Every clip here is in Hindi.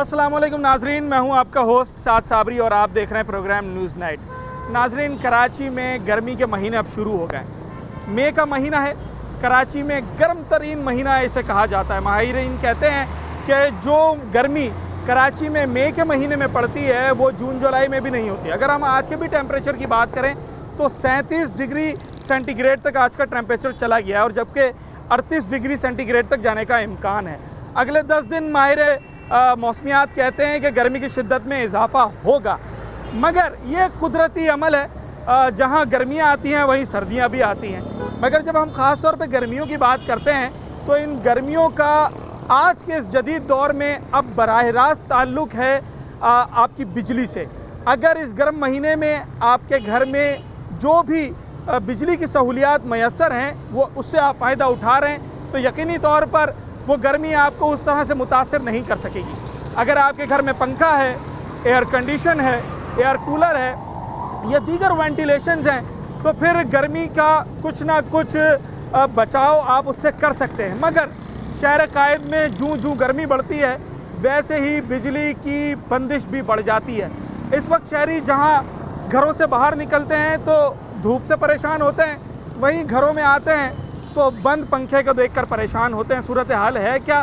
अस्सलाम वालेकुम नाजरीन, मैं हूं आपका होस्ट साद साबरी और आप देख रहे हैं प्रोग्राम न्यूज़ नाइट। नाजरीन, कराची में गर्मी के महीने अब शुरू हो गए। मई का महीना है, कराची में गर्म तरीन महीना इसे कहा जाता है। माहिरीन कहते हैं कि जो गर्मी कराची में मई के महीने में पड़ती है वो जून जुलाई में भी नहीं होती। अगर हम आज के भी टेम्परेचर की बात करें तो 37 डिग्री सेंटीग्रेड तक आज का टेम्परेचर चला गया है और जबकि 38 डिग्री सेंटीग्रेड तक जाने का इम्कान है। अगले 10 दिन माहिर मौसमियात कहते हैं कि गर्मी की शिद्दत में इजाफा होगा, मगर ये कुदरती अमल है। जहाँ गर्मियाँ आती हैं वहीं सर्दियाँ भी आती हैं। मगर जब हम ख़ास तौर पे गर्मियों की बात करते हैं तो इन गर्मियों का आज के इस जदीद दौर में अब बराह रास्त ताल्लुक़ है आपकी बिजली से। अगर इस गर्म महीने में आपके घर में जो भी बिजली की सहूलियात मैसर हैं वो उससे आप फ़ायदा उठा रहे हैं तो यकीनी तौर पर वो गर्मी आपको उस तरह से मुतासिर नहीं कर सकेगी। अगर आपके घर में पंखा है, एयर कंडीशन है, एयर कूलर है या दीगर वेंटिलेशंस हैं तो फिर गर्मी का कुछ ना कुछ बचाव आप उससे कर सकते हैं। मगर शहर कायद में जूँ जूँ गर्मी बढ़ती है वैसे ही बिजली की बंदिश भी बढ़ जाती है। इस वक्त शहरी जहाँ घरों से बाहर निकलते हैं तो धूप से परेशान होते हैं, वहीं घरों में आते हैं तो बंद पंखे को देखकर परेशान होते हैं। सूरत हाल है क्या,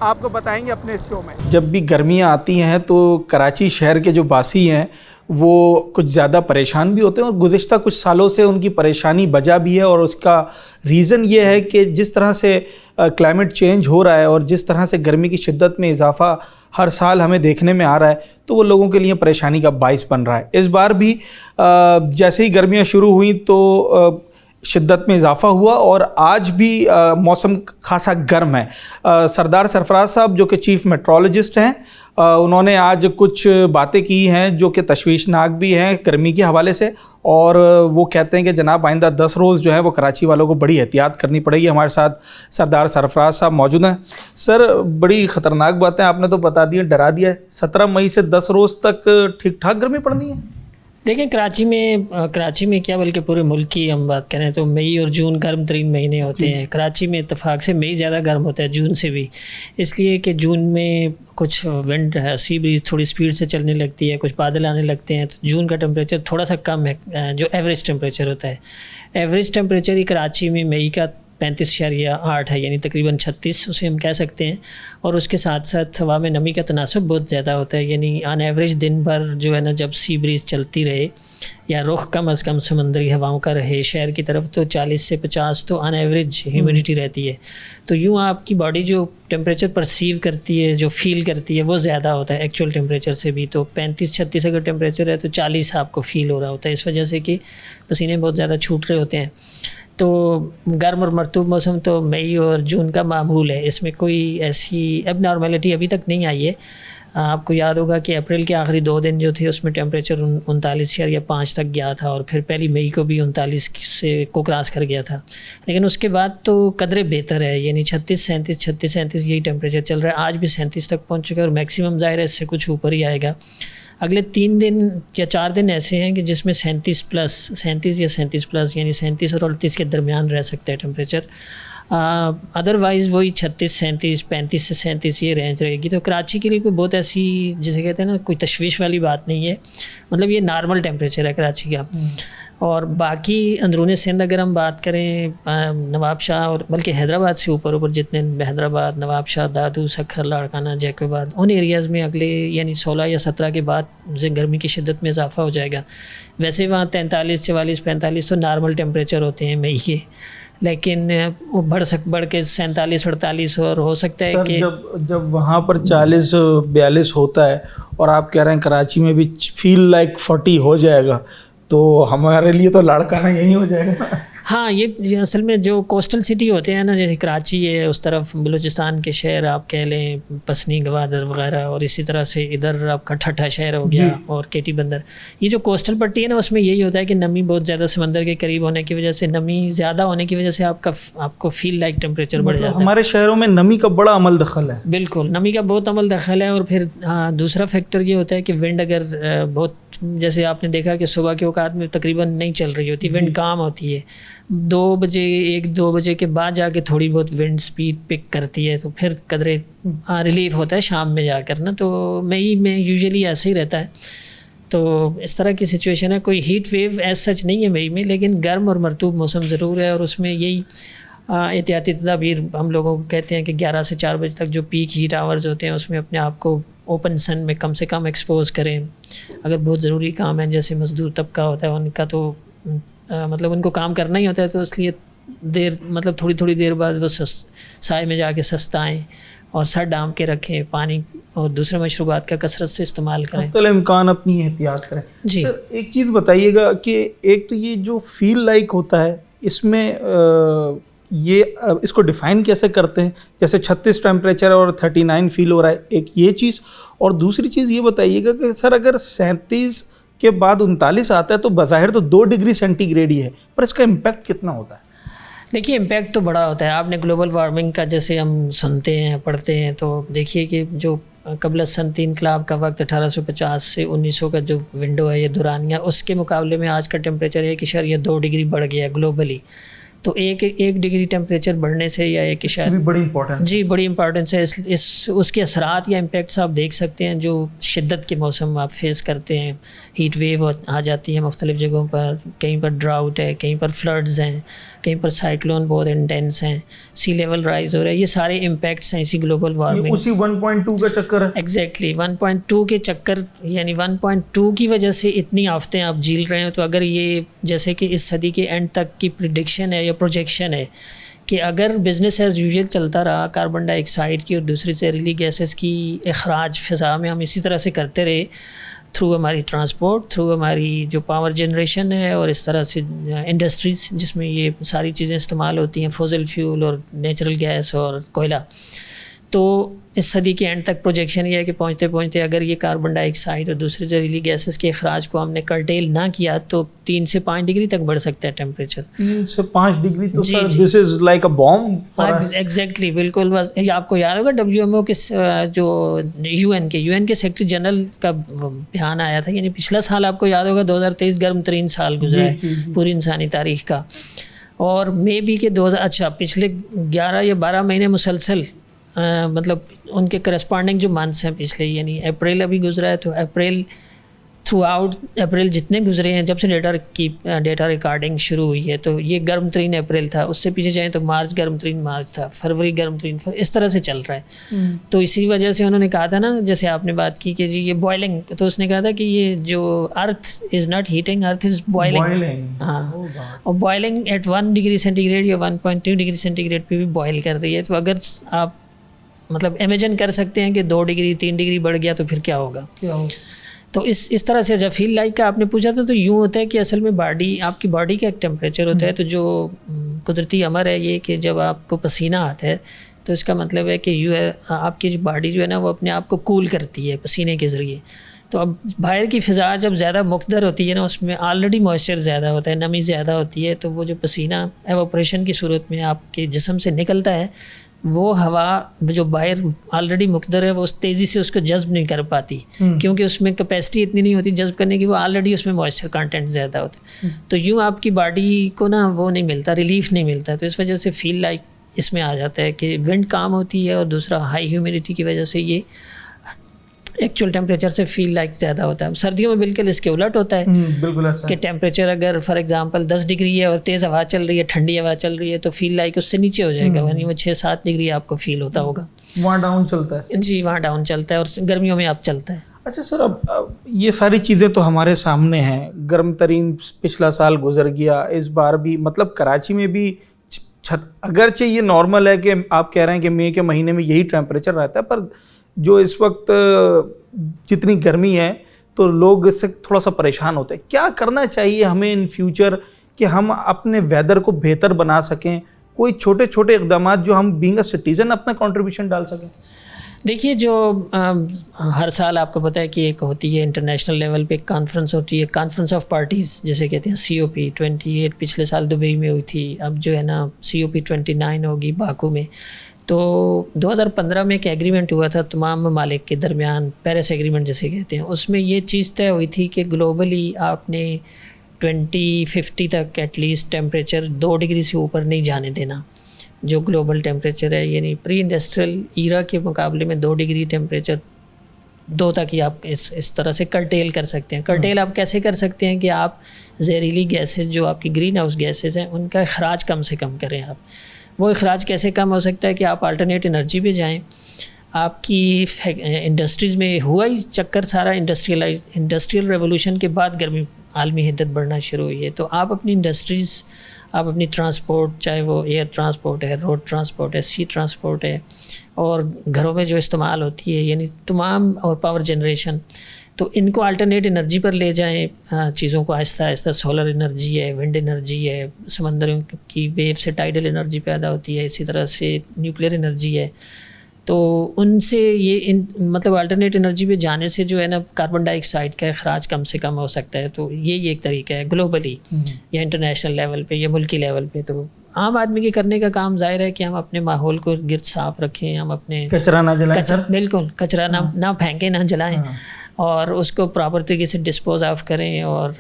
आपको बताएंगे अपने इस शो में। जब भी गर्मियाँ आती हैं तो कराची शहर के जो बासी हैं वो कुछ ज़्यादा परेशान भी होते हैं और गुज़िश्ता कुछ सालों से उनकी परेशानी वजह भी है और उसका रीज़न ये है कि जिस तरह से क्लाइमेट चेंज हो रहा है और जिस तरह से गर्मी की शिद्दत में इजाफ़ा हर साल हमें देखने में आ रहा है तो वो लोगों के लिए परेशानी का बाइस बन रहा है। इस बार भी जैसे ही गर्मियाँ शुरू हुई तो शिद्दत में इजाफ़ा हुआ और आज भी मौसम खासा गर्म है। सरदार सरफराज साहब जो कि चीफ़ मेट्रोलॉजिस्ट हैं उन्होंने आज कुछ बातें की हैं जो कि तशवीशनाक भी हैं गर्मी के हवाले से और वो कहते हैं कि जनाब आइंदा 10 रोज़ जो है वो कराची वालों को बड़ी एहतियात करनी पड़ेगी। हमारे साथ सरदार सरफराज साहब मौजूद हैं। सर, बड़ी ख़तरनाक बातें आपने तो बता दी, डरा दिया है। 17 मई से 10 रोज़ तक ठीक ठाक गर्मी पड़नी है। देखिए, कराची में क्या बल्कि पूरे मुल्क की हम बात करें तो मई और जून गर्म तरीन महीने होते हैं। कराची में इत्तेफाक से मई ज़्यादा गर्म होता है जून से भी, इसलिए कि जून में कुछ विंड है, सी ब्रीज थोड़ी स्पीड से चलने लगती है, कुछ बादल आने लगते हैं तो जून का टेम्परेचर थोड़ा सा कम है जो एवरेज टेम्परेचर होता है। एवरेज टेम्परेचर ही कराची में मई का 35.8 है, यानी तकरीबन 36 उसे हम कह सकते हैं। और उसके साथ साथ हवा में नमी का तनासब बहुत ज़्यादा होता है, यानी ऑन एवरेज दिन भर जो है ना जब सी ब्रीज़ चलती रहे या रुख कम अज़ कम समंदरी हवाओं का रहे शहर की तरफ तो 40 से 50 तो ऑन एवरेज ह्यूमिडिटी रहती है। तो यूँ आपकी बॉडी जो टेम्परेचर परसीव करती है, जो फील करती है, वो ज़्यादा होता है एक्चुअल टेम्परेचर से भी। तो 35-36 अगर टेम्परेचर है तो 40 आपको फ़ील हो रहा होता है, इस वजह से कि पसीने बहुत ज़्यादा छूट रहे होते हैं। तो गर्म और मरतूब मौसम तो मई और जून का मामूल है, इसमें कोई ऐसी एबनॉर्मेलिटी अभी तक नहीं आई है। आपको याद होगा कि अप्रैल के आखिरी 2 दिन जो थे उसमें टेम्परेचर 39.5 तक गया था और फिर पहली मई को भी 39 से को क्रॉस कर गया था। लेकिन उसके बाद तो कदरे बेहतर है, यानी 36-37 यही टेम्परेचर चल रहा है। आज भी 37 तक पहुँच चुका है और मैक्सिमम ज़ाहिर है इससे कुछ ऊपर ही आएगा। अगले 3 दिन या 4 दिन ऐसे हैं कि जिसमें 37 या 37 प्लस यानी 37 और 38 के दरमियान रह सकता है टेम्परेचर। अदरवाइज़ वही 36-37, 35 से 37 ये रेंज रहेगी। तो कराची के लिए कोई बहुत ऐसी जिसे कहते हैं ना कोई तशवीश वाली बात नहीं है, मतलब ये नॉर्मल टेम्परेचर है कराची का। और बाकी अंदरूनी सिंध अगर हम बात करें नवाबशाह और बल्कि हैदराबाद से ऊपर जितने हैदराबाद, नवाबशाह, दादू, सखर, लाड़काना, जैकोबाद उन एरियाज़ में अगले यानी 16 या 17 के बाद गर्मी की शिद्दत में इजाफा हो जाएगा। वैसे वहाँ 43, 44, 45 तो नॉर्मल टेम्परेचर होते हैं मई के, लेकिन वो बढ़ के 47, 48 और हो सकता है कि जब वहाँ पर 40-42 होता है और आप कह रहे हैं कराची में भी फील लाइक 40 हो जाएगा तो हमारे लिए तो लाड़काना यही हो जाएगा। हाँ, ये असल में जो कोस्टल सिटी होते हैं ना, जैसे कराची है, उस तरफ बलूचिस्तान के शहर आप कह लें, पसनी, गवादर वगैरह, और इसी तरह से इधर आपका ठट्ठा शहर हो गया और केटी बंदर, ये जो कोस्टल पट्टी है ना उसमें यही होता है कि नमी बहुत ज़्यादा समंदर के करीब होने की वजह से, नमी ज़्यादा होने की वजह से आपको फील लाइक टेम्परेचर बढ़ जाता है। हमारे शहरों में नमी का बड़ा अमल दखल है। बिल्कुल, नमी का बहुत अमल दखल है। और फिर दूसरा फैक्टर ये होता है कि विंड अगर बहुत जैसे आपने देखा कि सुबह के औकात में तकरीबन नहीं चल रही होती, विंड काम होती है। 2 बजे 1-2 बजे के बाद जाके थोड़ी बहुत विंड स्पीड पिक करती है, तो फिर कदरे रिलीफ होता है शाम में जाकर ना। तो मई में यूजुअली ऐसे ही रहता है। तो इस तरह की सिचुएशन है। कोई हीट वेव एज सच नहीं है मई में, लेकिन गर्म और मरतूब मौसम ज़रूर है। और उसमें यही एहतियाती तदाबीर हम लोगों को कहते हैं कि 11 से 4 बजे तक जो पीक हीट आवर्स होते हैं उसमें अपने आप को ओपन सन में कम से कम एक्सपोज करें। अगर बहुत ज़रूरी काम है, जैसे मज़दूर तबका होता है उनका तो मतलब उनको काम करना ही होता है, तो इसलिए मतलब थोड़ी देर बाद वो साए में जाके सस्ताएँ और सर डाम के रखें, पानी और दूसरे मशरूबात का कसरत से इस्तेमाल करें, तो इम्कान अपनी एहतियात करें। जी सर एक चीज़ बताइएगा कि एक तो ये जो फील लाइक होता है इसमें इसको डिफ़ाइन कैसे करते हैं? जैसे 36 टेम्परेचर और 39 फील हो रहा है, एक ये चीज़। और दूसरी चीज़ ये बताइएगा कि सर अगर 37 के बाद 39 आता है तो बज़ाहिर तो 2 डिग्री सेंटीग्रेड ही है, पर इसका इम्पैक्ट कितना होता है? देखिए इम्पैक्ट तो बड़ा होता है। आपने ग्लोबल वार्मिंग का जैसे हम सुनते हैं पढ़ते हैं, तो देखिए कि जो कबल सनती इनकलाब का वक्त 1850 से 1900 का जो विंडो है, ये दुरानिया, उसके मुकाबले में आज का टेम्परेचर 1.2 डिग्री बढ़ गया है ग्लोबली। तो एक डिग्री टेम्परेचर बढ़ने से या एक इशारा बड़ी इंपॉर्टेंस, जी बड़ी इंपॉर्टेंस है। इस उसके असरात या इम्पैक्ट्स आप देख सकते हैं जो शिद्दत के मौसम में आप फेस करते हैं। हीट वेव आ जाती है मुख्तलिफ़ जगहों पर, कहीं पर ड्राउट है, कहीं पर फ्लड्स हैं, कहीं पर साइक्लोन बहुत इंटेंस हैं, सी लेवल राइज हो रहा है। ये सारे इम्पैक्ट्स हैं इसी ग्लोबल वार्मिंग, उसी 1.2 का चक्कर है। एग्जैक्टली 1.2 के चक्कर, यानी 1.2 की वजह से इतनी आफतें आप झील रहे हैं। तो अगर ये जैसे कि इस सदी के एंड तक की प्रिडिक्शन है या प्रोजेक्शन है कि अगर बिज़नेस एज़ यूजुअल चलता रहा, कार्बन डाइऑक्साइड की और दूसरी जहरीली गैसेस की अखराज फ़िज़ा में हम इसी तरह से करते रहे, थ्रू हमारी ट्रांसपोर्ट, थ्रू हमारी जो पावर जनरेशन है और इस तरह से इंडस्ट्रीज़ जिसमें ये सारी चीज़ें इस्तेमाल होती हैं, फॉसिल फ्यूल और नेचुरल गैस और कोयला, तो इस सदी के एंड तक प्रोजेक्शन ये है कि पहुँचते पहुँचते अगर ये कार्बन डाइऑक्साइड और दूसरी जहरीली गैसेस के अखराज को हमने कर्टेल ना किया तो 3 से 5 डिग्री तक बढ़ सकता है टेम्परेचर। 3 से 5 डिग्री तो जी, सर जी। This is like a bomb for us. Exactly, बिल्कुल। बस ये आपको याद होगा WMO के जो यूएन के सेक्रेटरी जनरल का बयान आया था, यानी पिछला साल आपको याद होगा 2023 गर्म तरीन साल गुजरा है पूरी इंसानी तारीख का। और मे बी के पिछले 11 या 12 महीने मुसलसल मतलब उनके करस्पॉन्डिंग जो मंथ्स हैं पिछले, यानी अप्रैल अभी गुजरा है, तो अप्रैल थ्रू आउट अप्रैल जितने गुजरे हैं जब से डेटा रिकॉर्डिंग शुरू हुई है, तो ये गर्म तरीन अप्रैल था। उससे पीछे जाएँ तो मार्च गर्म तरीन मार्च था, फरवरी गर्म तरीन इस तरह से चल रहा है। तो इसी वजह से उन्होंने कहा था ना, जैसे आपने बात की कि जी ये बॉयलिंग, तो उसने कहा था कि ये जो earth is not heating, earth is boiling. हाँ, और बॉयलिंग एट 1 डिग्री सेंटीग्रेड या 1.2 डिग्री सेंटीग्रेड पे भी बॉयल कर रही है। तो अगर आप मतलब इमेजिन कर सकते हैं कि 2 डिग्री 3 डिग्री बढ़ गया तो फिर क्या होगा। तो इस तरह से जब फील लाइक का आपने पूछा था, तो यूँ होता है कि असल में आपकी बॉडी का एक टेम्परेचर होता है। तो जो कुदरती अमर है ये कि जब आपको पसीना आता है तो इसका मतलब है कि आपकी जो बॉडी जो है ना वो अपने आप को कूल करती है पसीने के ज़रिए। तो अब बाहर की फ़िज़ा जब ज़्यादा मुक़द्दर होती है ना, उसमें ऑलरेडी मॉइस्चर ज़्यादा होता है, नमी ज़्यादा होती है, तो वो जो पसीना एवापोरेशन की सूरत में आपके जिस्म से निकलता है, वो हवा जो बाहर ऑलरेडी मुक़द्दर है वो उस तेज़ी से उसको जज़्ब नहीं कर पाती, क्योंकि उसमें कैपेसिटी इतनी नहीं होती जज़्ब करने की, वो ऑलरेडी उसमें मॉइस्चर कंटेंट ज़्यादा होता है। तो यूँ आपकी बॉडी को ना वो नहीं मिलता, रिलीफ नहीं मिलता। तो इस वजह से फील लाइक इसमें आ जाता है कि विंड काम होती है, और दूसरा हाई ह्यूमिडिटी की वजह से ये एक्चुअल टेम्परेचर से फील लाइक ज़्यादा होता है। सर्दियों में बिल्कुल इसके उलट होता है, बिल्कुल ऐसा कि टेम्परेचर अगर फॉर एग्जांपल 10 डिग्री है और तेज़ हवा चल रही है, ठंडी हवा चल रही है, तो फील लाइक उससे नीचे हो जाएगा, यानी वो 6-7 डिग्री आपको फील होता होगा। वहाँ डाउन चलता है। जी, वहाँ डाउन चलता है, और गर्मियों में आप चलता है। अच्छा सर, अब ये सारी चीज़ें तो हमारे सामने हैं। गर्म तरीन पिछला साल गुजर गया, इस बार भी मतलब कराची में भी अगरचे ये नॉर्मल है कि आप कह रहे हैं कि मई के महीने में यही टेम्परेचर रहता है, पर जो इस वक्त जितनी गर्मी है तो लोग इससे थोड़ा सा परेशान होते हैं। क्या करना चाहिए हमें इन फ्यूचर कि हम अपने वेदर को बेहतर बना सकें? कोई छोटे छोटे इक़दाम जो हम बीइंग अ सिटीज़न अपना कंट्रीब्यूशन डाल सकें? देखिए, जो हर साल आपको पता है कि एक होती है इंटरनेशनल लेवल पे एक कॉन्फ्रेंस होती है, कॉन्फ्रेंस ऑफ पार्टीज़ जिसे कहते हैं, COP 28 पिछले साल दुबई में हुई थी। अब जो है ना COP 29 होगी बाकू में। तो 2015 में एक एग्रीमेंट हुआ था तमाम ममालिक के दरमियान, पेरिस एग्रीमेंट जिसे कहते हैं। उसमें ये चीज़ तय हुई थी कि ग्लोबली आपने 2050 तक एटलीस्ट टेम्परेचर 2 डिग्री से ऊपर नहीं जाने देना। जो ग्लोबल टेम्परेचर है, यानी प्री इंडस्ट्रियल ईरा के मुकाबले में 2 डिग्री टेम्परेचर 2 तक ही आप इस तरह से कर्टेल कर सकते हैं। कर्टेल आप कैसे कर सकते हैं कि आप जहरीली गैसेस जो आपकी ग्रीन हाउस गैसेस हैं उनका अखराज कम से कम करें। आप वो अखराज कैसे कम हो सकता है कि आप अल्टरनेट एनर्जी पे जाएं। आपकी इंडस्ट्रीज़ में हुआ ही चक्कर सारा इंडस्ट्रियल रेवोल्यूशन के बाद गर्मी आलमी हिद्दत बढ़ना शुरू हुई है। तो आप अपनी इंडस्ट्रीज़, आप अपनी ट्रांसपोर्ट, चाहे वो एयर ट्रांसपोर्ट है, रोड ट्रांसपोर्ट है, सी ट्रांसपोर्ट है, और घरों में जो इस्तेमाल होती है यानी तमाम, और पावर जनरेशन, तो इनको अल्टरनेट एनर्जी पर ले जाएं। चीज़ों को आहिस्ता आहिस्ता, सोलर एनर्जी है, विंड एनर्जी है, समंदरों की वेव से टाइडल एनर्जी पैदा होती है, इसी तरह से न्यूक्लियर एनर्जी है। तो उनसे ये मतलब अल्टरनेट एनर्जी पे जाने से जो है ना कार्बन डाइऑक्साइड का अखराज कम से कम हो सकता है। तो ये एक तरीका है ग्लोबली या इंटरनेशनल लेवल पे या मुल्की लेवल पे। तो आम आदमी के करने का काम जाहिर है कि हम अपने माहौल को गिर्द साफ रखें, हम अपने कचरा ना जलाएं सर। बिल्कुल, कचरा ना फेंकें, ना जलाएं, और उसको प्रॉपर तरीके से डिस्पोज ऑफ करें। और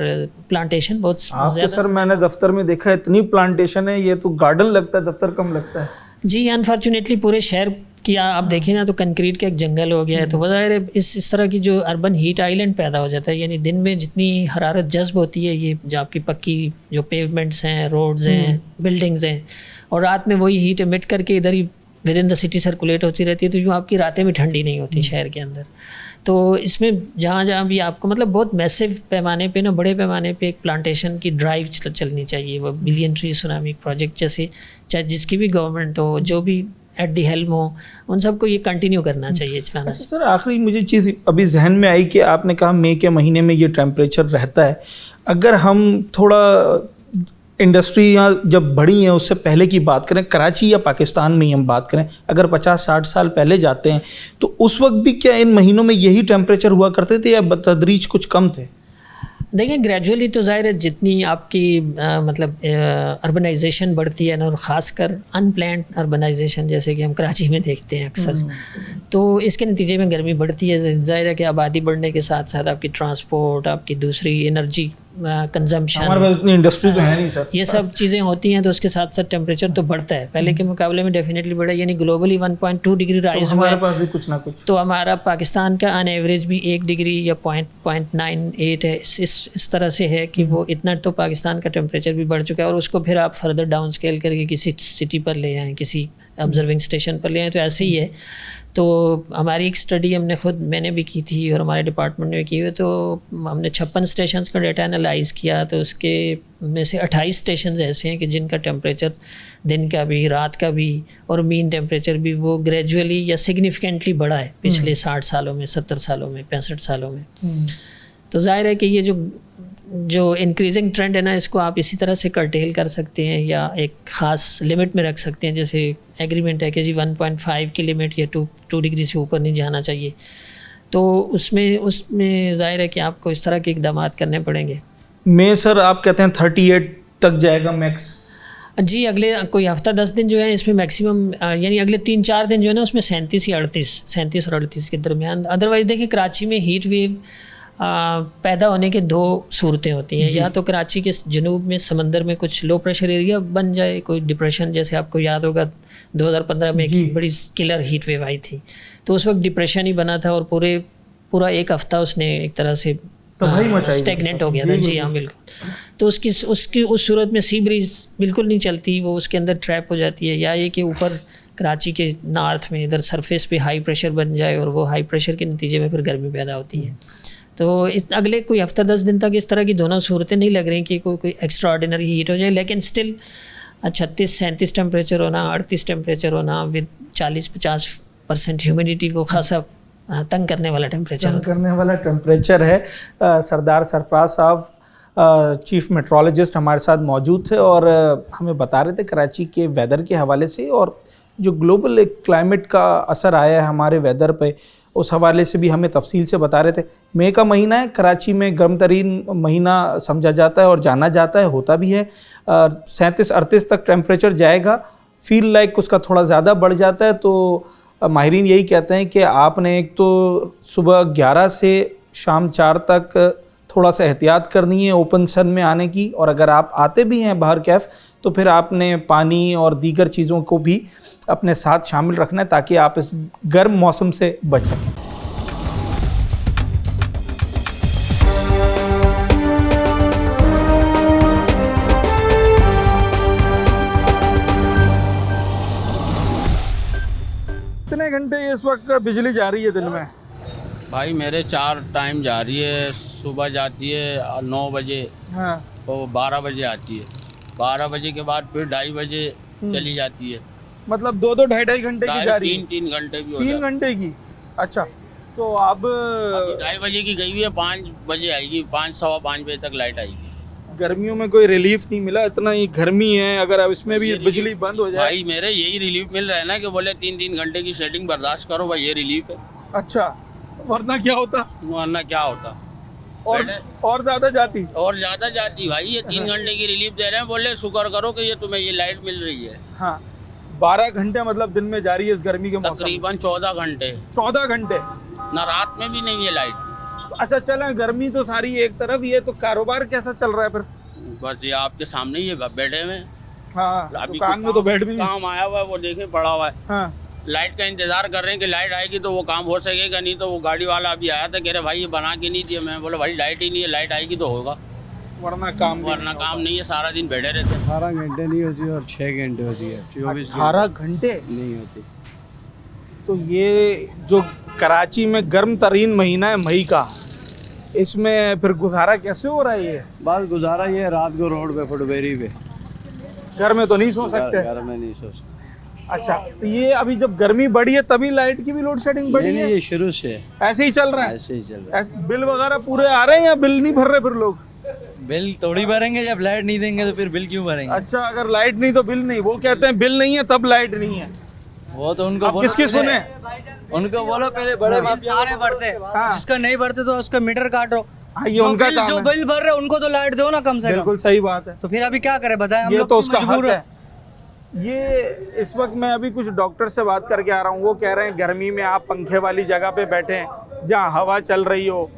प्लांटेशन बहुत आपके सर मैंने दफ्तर में देखा इतनी प्लांटेशन है, ये तो गार्डन लगता है, दफ्तर कम लगता है। जी, अनफॉर्चुनेटली पूरे शहर की आप देखें ना तो कंक्रीट का एक जंगल हो गया है। तो ज़ाहिर है इस तरह की जो अर्बन हीट आइलैंड पैदा हो जाता है, यानी दिन में जितनी हरारत जज्ब होती है, ये जो आपकी पक्की जो पेवमेंट्स हैं, रोड्स हैं, बिल्डिंग्स हैं, और रात में वही हीट एमिट करके इधर ही within the city circulate होती रहती है। तो यूँ आपकी रातें भी ठंडी नहीं होती शहर के अंदर। तो इसमें जहाँ भी आपको मतलब बहुत मैसिव पैमाने पे ना, बड़े पैमाने पे एक प्लांटेशन की ड्राइव चलनी चाहिए। वो बिलियन ट्री सुनामी प्रोजेक्ट जैसे, चाहे जिसकी भी गवर्नमेंट हो, जो भी एट दी हेल्म हो, उन सबको ये कंटिन्यू करना चाहिए, चलाना चाहिए। सर आखिरी मुझे चीज़ अभी जहन में आई कि आपने कहा मई के महीने में ये टेम्परेचर रहता है। अगर हम थोड़ा इंडस्ट्रियाँ जब बढ़ी हैं उससे पहले की बात करें, कराची या पाकिस्तान में ही हम बात करें, अगर 50-60 साल पहले जाते हैं तो उस वक्त भी क्या इन महीनों में यही टेम्परेचर हुआ करते थे या बतदरीज कुछ कम थे? देखिए, ग्रेजुअली तो ज़ाहिर है जितनी आपकी मतलब अर्बनाइजेशन बढ़ती है ना, और ख़ासकर अनप्लान्ड अर्बनाइजेशन जैसे कि हम कराची में देखते हैं अक्सर, तो इसके नतीजे में गर्मी बढ़ती है। ज़ाहिर है कि आबादी बढ़ने के साथ साथ आपकी ट्रांसपोर्ट, आपकी दूसरी एनर्जी कंजम्पशन, हमारे पास इतनी इंडस्ट्री तो है नहीं सर, ये सब चीज़ें होती हैं, तो उसके साथ साथ टेम्परेचर तो बढ़ता है, पहले के मुकाबले में डेफिनेटली बढ़ा, यानी ग्लोबली 1.2 डिग्री राइज हुआ है। हमारे पास भी कुछ ना कुछ। तो हमारा पाकिस्तान का ऑन एवरेज भी 1 डिग्री या 0.98 है, इस तरह से है कि वो इतना तो पाकिस्तान का टेम्परेचर भी बढ़ चुका है। और उसको फिर आप फर्दर डाउन स्केल करके किसी सिटी पर ले आएँ, किसी ऑब्जर्विंग स्टेशन पर ले आएँ, तो ऐसे ही है। तो हमारी एक स्टडी मैंने भी की थी और हमारे डिपार्टमेंट ने भी की हुई। तो हमने 56 स्टेशन का डेटा एनालाइज़ किया, तो उसके में से 28 स्टेशन ऐसे हैं कि जिनका टेम्परेचर दिन का भी, रात का भी, और मीन टेम्परेचर भी वो ग्रेजुअली या सिग्निफिकेंटली बढ़ा है पिछले 60 सालों में, 70 सालों में, 65 सालों में। तो जाहिर है कि ये जो इंक्रीजिंग ट्रेंड है ना, इसको आप इसी तरह से कर्टेल कर सकते हैं या एक ख़ास लिमिट में रख सकते हैं। जैसे एग्रीमेंट है कि जी 1.5 की लिमिट या 2 डिग्री से ऊपर नहीं जाना चाहिए। तो उसमें जाहिर है कि आपको इस तरह के इक़दाम करने पड़ेंगे। मैं सर आप कहते हैं 38 तक जाएगा मैक्स? जी, अगले कोई हफ्ता 10 दिन जो है इसमें मैक्सिमम, यानी अगले 3-4 दिन जो है ना उसमें 37 और 38 के दरमियान। अदरवाइज़ देखिए, कराची में हीट वेव पैदा होने के 2 सूरतें होती हैं। या तो कराची के जनूब में समंदर में कुछ लो प्रेशर एरिया बन जाए, कोई डिप्रेशन, जैसे आपको याद होगा 2015 में एक बड़ी किलर हीट वेव आई थी, तो उस वक्त डिप्रेशन ही बना था और पूरा एक हफ्ता उसने एक तरह से स्टेगनेंट हो गया था। जी हाँ, बिल्कुल। तो उसकी उस सूरत में सी ब्रीज बिल्कुल नहीं चलती, वो उसके अंदर ट्रैप हो जाती है। या ये कि ऊपर कराची के नॉर्थ में इधर सरफेस पे हाई प्रेशर बन जाए और वो हाई प्रेशर के नतीजे में फिर गर्मी पैदा होती है। तो अगले कोई हफ्ता 10 दिन तक इस तरह की दोनों सूरतें नहीं लग रही कि कोई एक्स्ट्रा ऑर्डिनरी हीट हो जाए, लेकिन स्टिल 36-37 टेम्परेचर होना, 38 टेम्परेचर होना विद 40-50% ह्यूमिडिटी, वो खासा तंग करने वाला टेम्परेचर है। सरदार सरफराज साहब चीफ मेट्रोलॉजिस्ट हमारे साथ मौजूद थे और हमें बता रहे थे कराची के वेदर के हवाले से, और जो ग्लोबल क्लाइमेट का असर आया है हमारे वेदर पे, उस हवाले से भी हमें तफसील से बता रहे थे। मई का महीना है, कराची में गर्म तरीन महीना समझा जाता है और जाना जाता है, होता भी है। 37-38 तक टेम्परेचर जाएगा फील लाइक उसका थोड़ा ज़्यादा बढ़ जाता है। तो माहिरीन यही कहते हैं कि आपने एक तो सुबह 11 से शाम 4 तक थोड़ा सा एहतियात करनी है ओपन सन में आने की, और अगर आप आते भी हैं बाहर कैफ़ तो फिर आपने पानी और दीगर चीज़ों को भी अपने साथ शामिल रखना है ताकि आप इस गर्म मौसम से बच सकें। कितने घंटे इस वक्त बिजली जा रही है दिन में? भाई मेरे 4 टाइम जा रही है। सुबह जाती है 9 बजे हाँ। और 12 बजे आती है। 12 बजे के बाद फिर 2:30 बजे चली जाती है। मतलब 2-2 ढाई घंटे की जा रही है? 3 घंटे भी हो 3 घंटे की। अच्छा, तो अब 2:30 बजे की गई हुई है, 5 बजे आएगी, 5 सवा 5 बजे तक लाइट आएगी। गर्मियों में कोई रिलीफ नहीं मिला? इतना ही गर्मी है, अगर अब इसमें भी ये बिजली रिलीफ- बंद हो जाए। भाई मेरे यही रिलीफ मिल रहा है ना कि बोले 3 घंटे की शेडिंग बर्दाश्त करो भाई, ये रिलीफ है। अच्छा, वरना क्या होता? वरना क्या होता और ज्यादा जाती? और ज्यादा जाती भाई। ये 3 घंटे की रिलीफ दे रहे हैं, बोले शुक्र करो कि ये तुम्हें ये लाइट मिल रही है। हाँ, 12 घंटे मतलब दिन में जा रही है इस गर्मी के मौसम में? तकरीबन 14 घंटे। 14 घंटे? ना रात में भी नहीं है लाइट। अच्छा चलें, गर्मी तो सारी एक तरफ, ये तो कारोबार कैसा चल रहा है फिर? बस ये आपके सामने ही बैठे हुए हैं। हाँ, अभी दुकान में तो बैठ भी नहीं। काम आया हुआ है, वो देखे पड़ा हुआ है। हाँ, लाइट का इंतजार कर रहे हैं कि लाइट आएगी तो वो काम हो सकेगा, नहीं तो वो गाड़ी वाला अभी आया था, कह रहे भाई ये बना के नहीं दिया। मैं बोला भाई लाइट ही नहीं है, लाइट आएगी तो होगा, वरना काम भी वरना काम नहीं है। सारा दिन बैठे रहते हैं। 18 घंटे नहीं होती और 6 घंटे होती है, 24 18 घंटे नहीं होती। तो ये जो कराची में गर्म तरीन महीना है मई का, इसमें फिर गुजारा कैसे हो रहा है? ये बस गुजारा ये है, रात को रोड पे फुटबेरी पे घर में तो नहीं सो सकते? घर में नहीं सो सकते। अच्छा, तो ये अभी जब गर्मी बढ़ी है तभी लाइट की भी लोड शेडिंग बढ़ी नहीं, है? ये शुरू से है, ऐसे ही चल रहा है? ऐसे ही चल रहा बिल वगैरह पूरे आ रहे हैं या बिल नहीं भर रहे फिर लोग? है। बिल थोड़ी भरेंगे, जब लाइट नहीं देंगे तो फिर बिल क्यों भरेंगे? अच्छा, अगर लाइट नहीं तो बिल नहीं। वो कहते हैं बिल नहीं है तब लाइट नहीं है। वो तो उनको आप बोलो किसकी पहले- सुने? उनको बोलो पहले बड़े माफिया सारे भरते, हाँ। जिसका नहीं भरते तो उसका मीटर काटो। हाँ, ये उनका काम जो है। बिल भर रहे उनको तो लाइट दो ना कम से कम। बिल्कुल सही बात है। तो फिर अभी क्या करें बताएं, हम ये लोग तो भी उसका मजबूर हक हैं। है। ये इस वक्त मैं अभी कुछ डॉक्टर से बात करके आ रहा हूँ, वो कह रहे हैं गर्मी में आप पंखे वाली जगह पे बैठे हैं जहाँ हवा चल रही हो,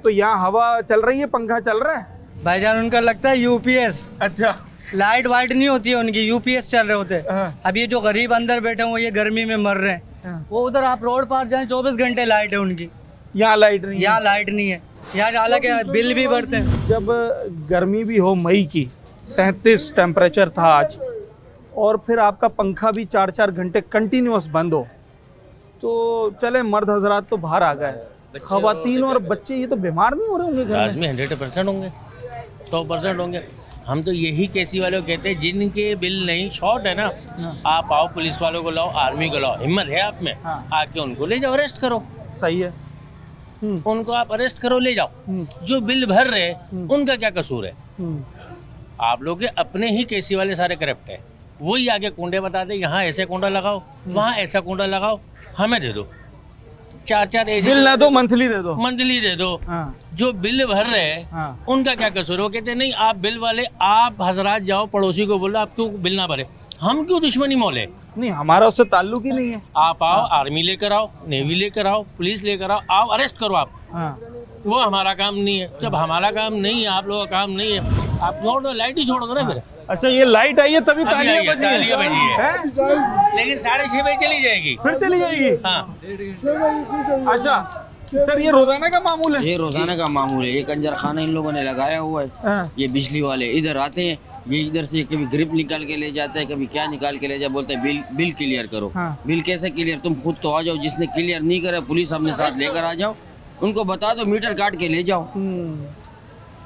तो यहाँ हवा चल रही है, पंखा चल रहा है? भाईजान उनका लगता है यूपीएस, अच्छा। लाइट वाइट नहीं होती है उनकी, यूपीएस चल रहे होते हैं। हाँ। अब ये जो गरीब अंदर बैठे हैं वो ये गर्मी में मर रहे हैं। हाँ। वो उधर आप रोड पर जाएं 24 घंटे लाइट है उनकी, यहाँ लाइट नहीं है? यहाँ लाइट नहीं है। यहाँ हालांकि बिल भी भरते हैं। जब गर्मी भी हो मई की, 37 टेम्परेचर था आज, और फिर आपका पंखा भी 4-4 घंटे कंटिन्यूअस बंद हो, तो चले मर्द हजरात तो बाहर आ गए, खवातीन और बच्चे ये तो बीमार नहीं हो रहे होंगे घर में? लाजमी 100% होंगे, 100% होंगे। हम तो यही केसी वालों को कहते हैं जिनके बिल नहीं शॉर्ट है ना, आप आओ पुलिस वालों को लाओ, आर्मी को लाओ, हिम्मत है आप में, हाँ। आके उनको ले जाओ, अरेस्ट करो, सही है। उनको आप अरेस्ट करो, ले जाओ। जो बिल भर रहे हैं उनका क्या कसूर है? आप लोग के अपने ही केसी वाले सारे करप्ट है, वही आगे कुंडे बताते यहाँ ऐसे कुंडा लगाओ, वहाँ ऐसा कुंडा लगाओ, हमें दे दो 4-4 बिल ना दो, मंथली दे दो। मंथली दे दो। हाँ। जो बिल भर रहे हैं हाँ। उनका क्या कसूर है? वो कहते हैं नहीं आप बिल वाले, आप हजरात जाओ पड़ोसी को बोलो आप क्यों बिल ना भरे, हम क्यों दुश्मनी मोले? नहीं, हमारा उससे ताल्लुक ही नहीं है। आप आओ, आर्मी लेकर आओ, नेवी लेकर आओ, पुलिस लेकर आओ, अरेस्ट करो आप। हाँ। वो हमारा काम नहीं है। जब हमारा काम नहीं है, आप लोगों का काम नहीं है, आप छोड़ दो, लाइट ही छोड़ दो ना फिर। अच्छा, ये लाइट आई है तभी अभी तालियां आई है, बजी हैं? तालियां बजी है। हैं? लेकिन 6:30 बजे चली जाएगी। फिर चली जाएगी? हाँ, अच्छा सर, ये रोजाना का मामूल है? ये रोजाना का मामूल है। ये कंजर खाना इन लोगों ने लगाया हुआ है। हाँ। ये बिजली वाले इधर आते हैं, ये इधर से कभी ग्रिप निकाल के ले जाते हैं, कभी क्या निकाल के ले जाए, बोलते हैं बिल क्लियर करो। हाँ। बिल कैसे क्लियर? तुम खुद तो आ जाओ, जिसने क्लियर नहीं करा पुलिस अपने साथ लेकर आ जाओ, उनको बता दो मीटर काट के ले जाओ।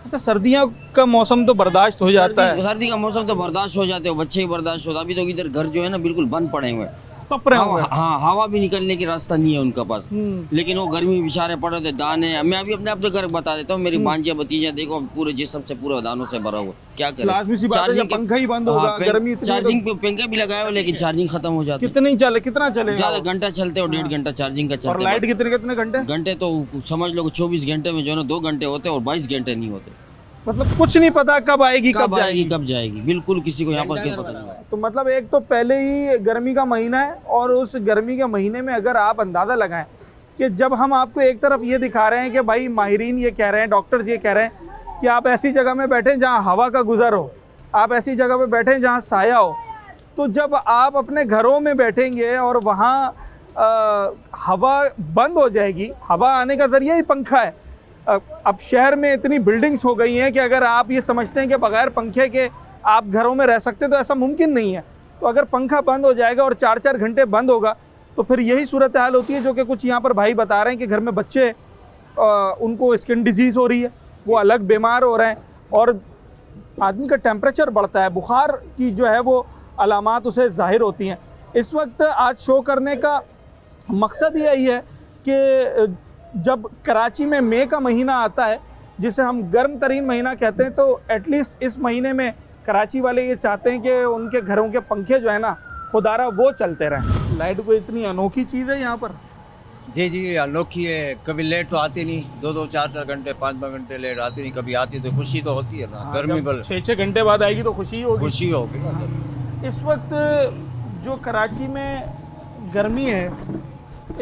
अच्छा, सर्दियों का मौसम तो बर्दाश्त हो जाता है? सर्दी का मौसम तो बर्दाश्त हो जाते हो, बच्चे ही बर्दाश्त होता। अभी तो इधर घर जो है ना बिल्कुल बंद पड़े हुए हैं, तप रहे होंगे। हाँ, हवा भी निकलने की रास्ता नहीं है उनके पास। लेकिन वो गर्मी बेचारे पड़े थे, दाने। मैं अभी अपने घर बता देता हूँ, मेरी भांजिया भतीजा देखो पूरे जिस्म से पूरे दानों से भरा हुआ, क्या लाजमी सी बात है, जब पंखा ही बंद होगा, गर्मी इतनी है तो- चार्जिंग पे पंखा भी लगाया हुआ, लेकिन चार्जिंग खत्म हो जाती है। कितना चलेगा? ज्यादा घंटा चलते हो, 1.5 घंटा चार्जिंग का और चलते लाइट कितने घंटे? घंटे तो समझ लो 24 घंटे में जो है ना 2 घंटे होते हैं और 22 घंटे नहीं होते। मतलब कुछ नहीं पता कब आएगी कब जाएगी। कब जाएगी, बिल्कुल किसी को यहाँ पर क्या पता नहीं। तो मतलब एक तो पहले ही गर्मी का महीना है और उस गर्मी के महीने में अगर आप अंदाज़ा लगाएं कि जब हम आपको एक तरफ ये दिखा रहे हैं कि भाई माहिरीन ये कह रहे हैं, डॉक्टर्स ये कह रहे हैं कि आप ऐसी जगह में बैठें जहाँ हवा का गुजर हो, आप ऐसी जगह पे बैठें जहाँ साया हो, तो जब आप अपने घरों में बैठेंगे और वहाँ हवा बंद हो जाएगी, हवा आने का ज़रिया ही पंखा है। अब शहर में इतनी बिल्डिंग्स हो गई हैं कि अगर आप ये समझते हैं कि बगैर पंखे के आप घरों में रह सकते हैं तो ऐसा मुमकिन नहीं है। तो अगर पंखा बंद हो जाएगा और 4-4 घंटे बंद होगा तो फिर यही सूरत हाल होती है जो कि कुछ यहाँ पर भाई बता रहे हैं कि घर में बच्चे उनको स्किन डिजीज़ हो रही है, वो अलग बीमार हो रहे हैं और आदमी का टेम्परेचर बढ़ता है, बुखार की जो है वो अलामात उसे ज़ाहिर होती हैं। इस वक्त आज शो करने का मकसद यही है कि जब कराची में मई का महीना आता है जिसे हम गर्म तरीन महीना कहते हैं, तो एटलीस्ट इस महीने में कराची वाले ये चाहते हैं कि उनके घरों के पंखे जो है ना खुदारा वो चलते रहें। लाइट कोई इतनी अनोखी चीज़ है यहाँ पर। जी अनोखी है, कभी लेट तो आती नहीं, 2-2 4-4 घंटे 5-5 घंटे लेट आती नहीं, कभी आती तो खुशी तो होती है ना। गर्मी पर 6-6 घंटे बाद आएगी तो खुशी होगी। खुशी होगी ना सर। इस वक्त जो कराची में गर्मी है,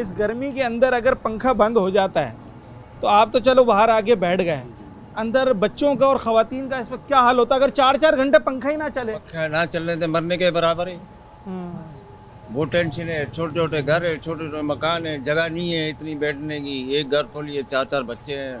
इस गर्मी के अंदर अगर पंखा बंद हो जाता है तो आप तो चलो बाहर आके बैठ गए, अंदर बच्चों का और ख़वातीन का इस वक्त क्या हाल होता है अगर 4-4 घंटे पंखा ही ना चले? पंखा ना चलने से मरने के बराबर है। वो टेंशन है, छोटे छोटे घर है, छोटे छोटे मकान है, जगह नहीं है इतनी बैठने की, एक घर खोलिए 4-4 बच्चे हैं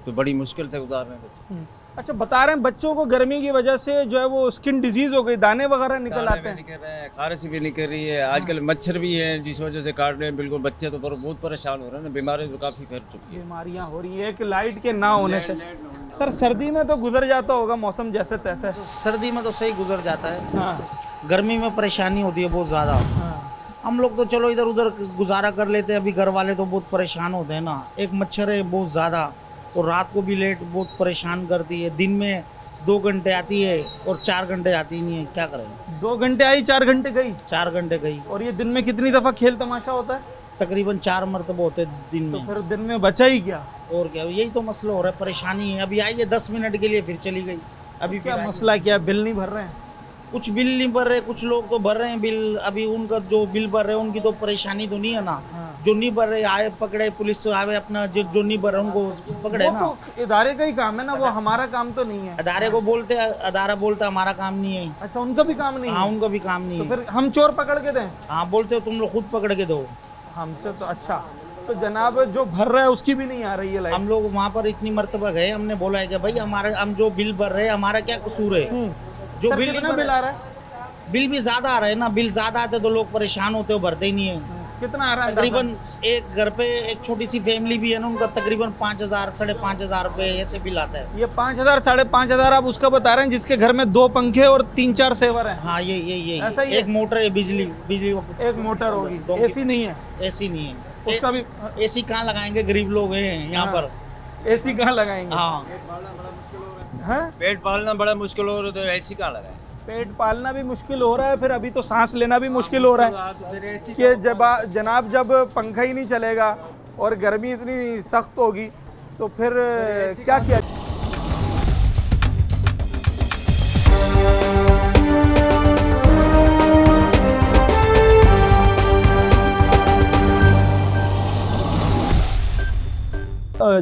तो बड़ी मुश्किल से गुजार रहे हैं। अच्छा, बता रहे हैं बच्चों को गर्मी की वजह से जो है वो स्किन डिजीज़ हो गई, दाने वगैरह निकल आते हैं, खारिश भी निकल रही है, आजकल मच्छर भी है जिस वजह से काट रहे हैं। बिल्कुल बच्चे तो बहुत परेशान हो रहे हैं ना, बीमारी तो काफ़ी फैल चुकी है, बीमारियाँ हो रही है एक लाइट के ना होने से। सर सर्दी में तो गुजर जाता होगा मौसम जैसे तैसे? सर्दी में तो सही गुजर जाता है। हाँ। गर्मी में परेशानी होती है बहुत ज़्यादा। हम लोग तो चलो इधर उधर गुजारा कर लेते हैं, अभी घर वाले तो बहुत परेशान होते हैं ना। एक मच्छर है बहुत ज़्यादा और रात को भी लेट बहुत परेशान करती है। दिन में 2 घंटे आती है और 4 घंटे आती नहीं है, क्या करें। 2 घंटे आई 4 घंटे गई। 4 घंटे गई। और ये दिन में कितनी दफ़ा खेल तमाशा होता है? तकरीबन 4 मरतबा होते हैं दिन में। तो फिर दिन में बचा ही क्या? और क्या, यही तो मसला हो रहा है, परेशानी है। अभी आई है 10 मिनट के लिए फिर चली गई। अभी क्या मसला क्या, बिल नहीं भर रहे हैं? कुछ बिल नहीं भर रहे, कुछ लोग तो भर रहे हैं बिल। अभी उनका जो बिल भर रहे हैं उनकी तो परेशानी तो नहीं है ना। जो नहीं भर रहे आए पकड़े, पुलिस तो आए अपना, जो नहीं भर रहे उनको पकड़े ना। तो इदारे का ही काम है ना, वो हमारा काम तो नहीं है। अदारे को बोलते, अदारा बोलता हमारा काम नहीं है। अच्छा, उनका भी काम नहीं है? हाँ, उनका भी काम नहीं है। तो फिर हम चोर पकड़ के दें? हाँ, बोलते हो तुम लोग खुद पकड़ के दो हमसे। तो अच्छा, तो जनाब जो भर रहा है उसकी भी नहीं आ रही है लाइट? हम लोग वहाँ पर इतनी मरतबा गए, हमने बोला है कि भाई हमारा, हम जो बिल भर रहे हैं हमारा क्या कसूर है। जो बिल कितना बिल आ रहा है? बिल भी ज़्यादा आ रहा है ना। बिल ज़्यादा आते तो लोग परेशान होते हो, भरते ही नहीं है। कितना आ रहा है? तकरीबन एक घर पे एक छोटी सी फैमिली भी है ना, उनका तकरीबन 5,000 5,500 रुपये ऐसे बिल आता है। ये 5,000 5,500 आप उसका बता रहे हैं जिसके घर में 2 पंखे और 3-4 सेवर हैं? हाँ, ये ऐसा ही एक मोटर है, बिजली एक मोटर होगी, एसी नहीं है? एसी नहीं है, उसका भी एसी कहाँ लगाएंगे, गरीब लोग हैं यहाँ पर। एसी कहाँ लगाएंगे? हाँ, पेट पालना बड़ा मुश्किल हो रहा है तो ऐसी कहाँ लगाए। पेट पालना भी मुश्किल हो रहा है, फिर अभी तो सांस लेना भी मुश्किल हो रहा है कि जनाब जब पंखा ही नहीं चलेगा और गर्मी इतनी सख्त होगी तो फिर क्या किया?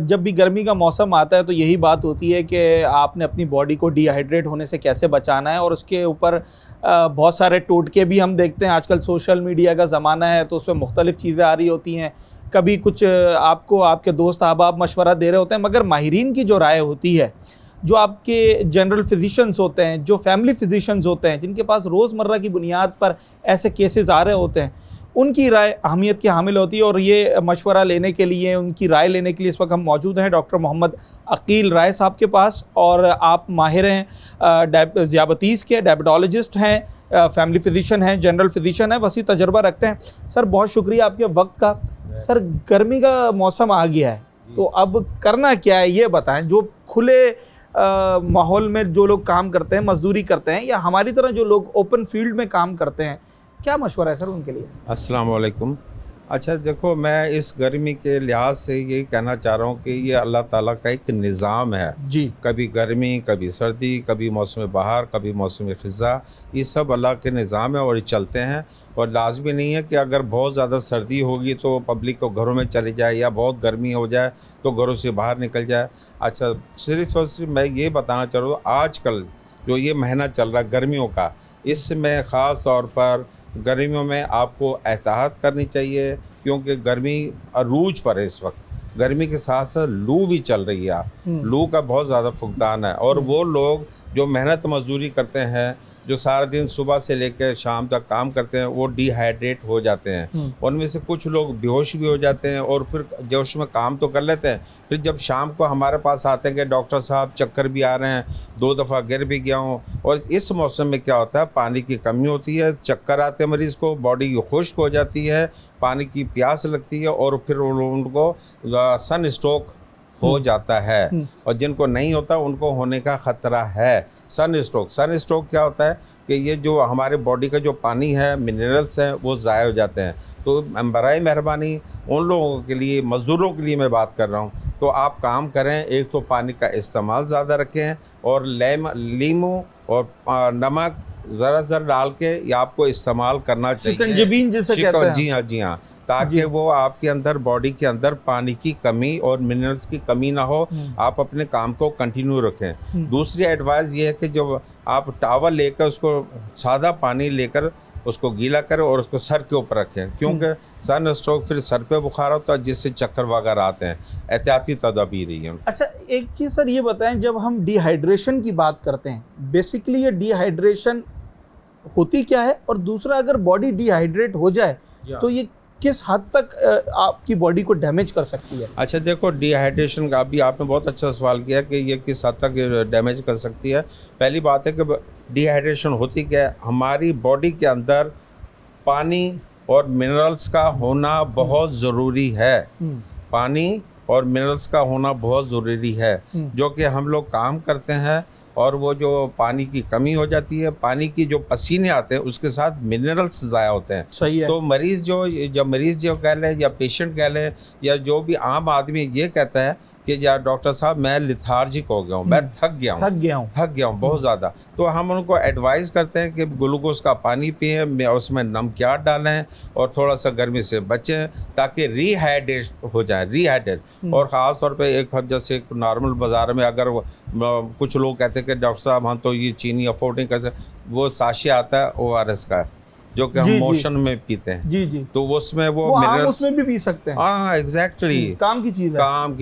जब भी गर्मी का मौसम आता है तो यही बात होती है कि आपने अपनी बॉडी को डिहाइड्रेट होने से कैसे बचाना है, और उसके ऊपर बहुत सारे टोटके भी हम देखते हैं। आजकल सोशल मीडिया का ज़माना है तो उसमें मुख्तलिफ़ चीज़ें आ रही होती हैं। कभी कुछ आपको आपके दोस्त अहबाब मशवरा दे रहे होते हैं, मगर माहिरीन की जो राय होती है, जो आपके जनरल फिजिशंस होते हैं, जो फैमिली फिजिशंस होते हैं, जिनके पास रोज़मर्रा की बुनियाद पर ऐसे केसेस आ रहे होते हैं, उनकी राय अहमियत की हामिल होती है। और ये मशवरा लेने के लिए, उनकी राय लेने के लिए इस वक्त हम मौजूद हैं डॉक्टर मोहम्मद अकील राय साहब के पास। और आप माहिर हैं ज़ियाबतीज़ के, डायबिटोलॉजिस्ट हैं, फैमिली फिजिशियन हैं, जनरल फिजिशियन हैं, वसी तजर्बा रखते हैं। सर बहुत शुक्रिया आपके वक्त का। सर गर्मी का मौसम आ गया है तो अब करना क्या है ये बताएं। जो खुले माहौल में जो लोग काम करते हैं, मजदूरी करते हैं, या हमारी तरह जो लोग ओपन फील्ड में काम करते हैं, क्या मशवरा है सर उनके लिए? अस्सलाम वालेकुम। अच्छा देखो, मैं इस गर्मी के लिहाज से ये कहना चाह रहा हूँ कि ये अल्लाह ताला का एक निज़ाम है जी। कभी गर्मी, कभी सर्दी, कभी मौसम बहार, कभी मौसम ख़िज़ा, ये सब अल्लाह के निज़ाम है और ये चलते हैं। और लाजमी नहीं है कि अगर बहुत ज़्यादा सर्दी होगी तो पब्लिक को घरों में चली जाए, या बहुत गर्मी हो जाए तो घरों से बाहर निकल जाए। अच्छा, सिर्फ़ और सिर्फ मैं ये बताना चाह रहा हूँ, आजकल जो ये महीना चल रहा है गर्मियों का, इसमें ख़ास तौर पर गर्मियों में आपको एहतियात करनी चाहिए, क्योंकि गर्मी अरूज पर है इस वक्त। गर्मी के साथ साथ लू भी चल रही है, लू का बहुत ज़्यादा फुकदान है। और वो लोग जो मेहनत मजदूरी करते हैं, जो सारा दिन सुबह से लेकर शाम तक काम करते हैं, वो डिहाइड्रेट हो जाते हैं। उनमें से कुछ लोग बेहोश भी हो जाते हैं और फिर जोश में काम तो कर लेते हैं, फिर जब शाम को हमारे पास आते हैं कि डॉक्टर साहब चक्कर भी आ रहे हैं, 2 दफ़ा गिर भी गया हूँ। और इस मौसम में क्या होता है, पानी की कमी होती है, चक्कर आते हैं मरीज़ को, बॉडी खुश्क हो जाती है, पानी की प्यास लगती है और फिर उनको सन स्ट्रोक हो जाता है। और जिनको नहीं होता उनको होने का ख़तरा है सन स्ट्रोक। सन स्ट्रोक क्या होता है कि ये जो हमारे बॉडी का जो पानी है, मिनरल्स हैं, वो ज़ाया हो जाते हैं। तो बराए मेहरबानी उन लोगों के लिए, मज़दूरों के लिए मैं बात कर रहा हूँ, तो आप काम करें, एक तो पानी का इस्तेमाल ज़्यादा रखें और लीमू और नमक ज़रा डाल के ये आपको इस्तेमाल करना चाहिए। शिकंजीबी जिसे कहते हैं। जी हाँ, जी हाँ, ताकि वो आपके अंदर, बॉडी के अंदर पानी की कमी और मिनरल्स की कमी ना हो, आप अपने काम को कंटिन्यू रखें। दूसरी एडवाइस ये है कि जब आप टावल लेकर उसको सादा पानी लेकर उसको गीला करें और उसको सर के ऊपर रखें, क्योंकि सन स्ट्रोक फिर सर पे बुखार होता है जिससे चक्कर वगैरह आते हैं। एहतियाती तदाबीर ही है। अच्छा, एक चीज़ सर ये बताएं, जब हम डिहाइड्रेशन की बात करते हैं, बेसिकली ये डिहाइड्रेशन होती क्या है, और दूसरा अगर बॉडी डिहाइड्रेट हो जाए तो ये किस हद तक आपकी बॉडी को डैमेज कर सकती है? अच्छा देखो, डिहाइड्रेशन का भी आपने बहुत अच्छा सवाल किया कि ये किस हद तक डैमेज कर सकती है। पहली बात है कि डिहाइड्रेशन होती क्या है, हमारी बॉडी के अंदर पानी और मिनरल्स का होना बहुत ज़रूरी है। पानी और मिनरल्स का होना बहुत ज़रूरी है, जो कि हम लोग काम करते हैं और वो जो पानी की कमी हो जाती है, पानी की जो पसीने आते हैं उसके साथ मिनरल्स ज़ाया होते हैं। सही है। तो मरीज़ जो कह लें या पेशेंट कह लें या जो भी आम आदमी ये कहता है कि यार डॉक्टर साहब मैं लिथार्जिक हो गया हूँ, मैं थक गया हूँ बहुत ज़्यादा, तो हम उनको एडवाइस करते हैं कि ग्लूकोज का पानी पिएं, उसमें नमकियात डालें और थोड़ा सा गर्मी से बचें ताकि रीहाइड्रेट हो जाए। और ख़ास तौर पे एक जैसे नॉर्मल बाज़ार में अगर कुछ लोग कहते हैं कि डॉक्टर साहब हम तो ये चीनी अफोर्ड नहीं कर सकते, वो साशे आता है ORS का, जो कि हम मोशन में पीते हैं। जी। तो उसमें वो मिनरल्स उसमें भी पी सकते हैं। हाँ, एग्जैक्टली, काम की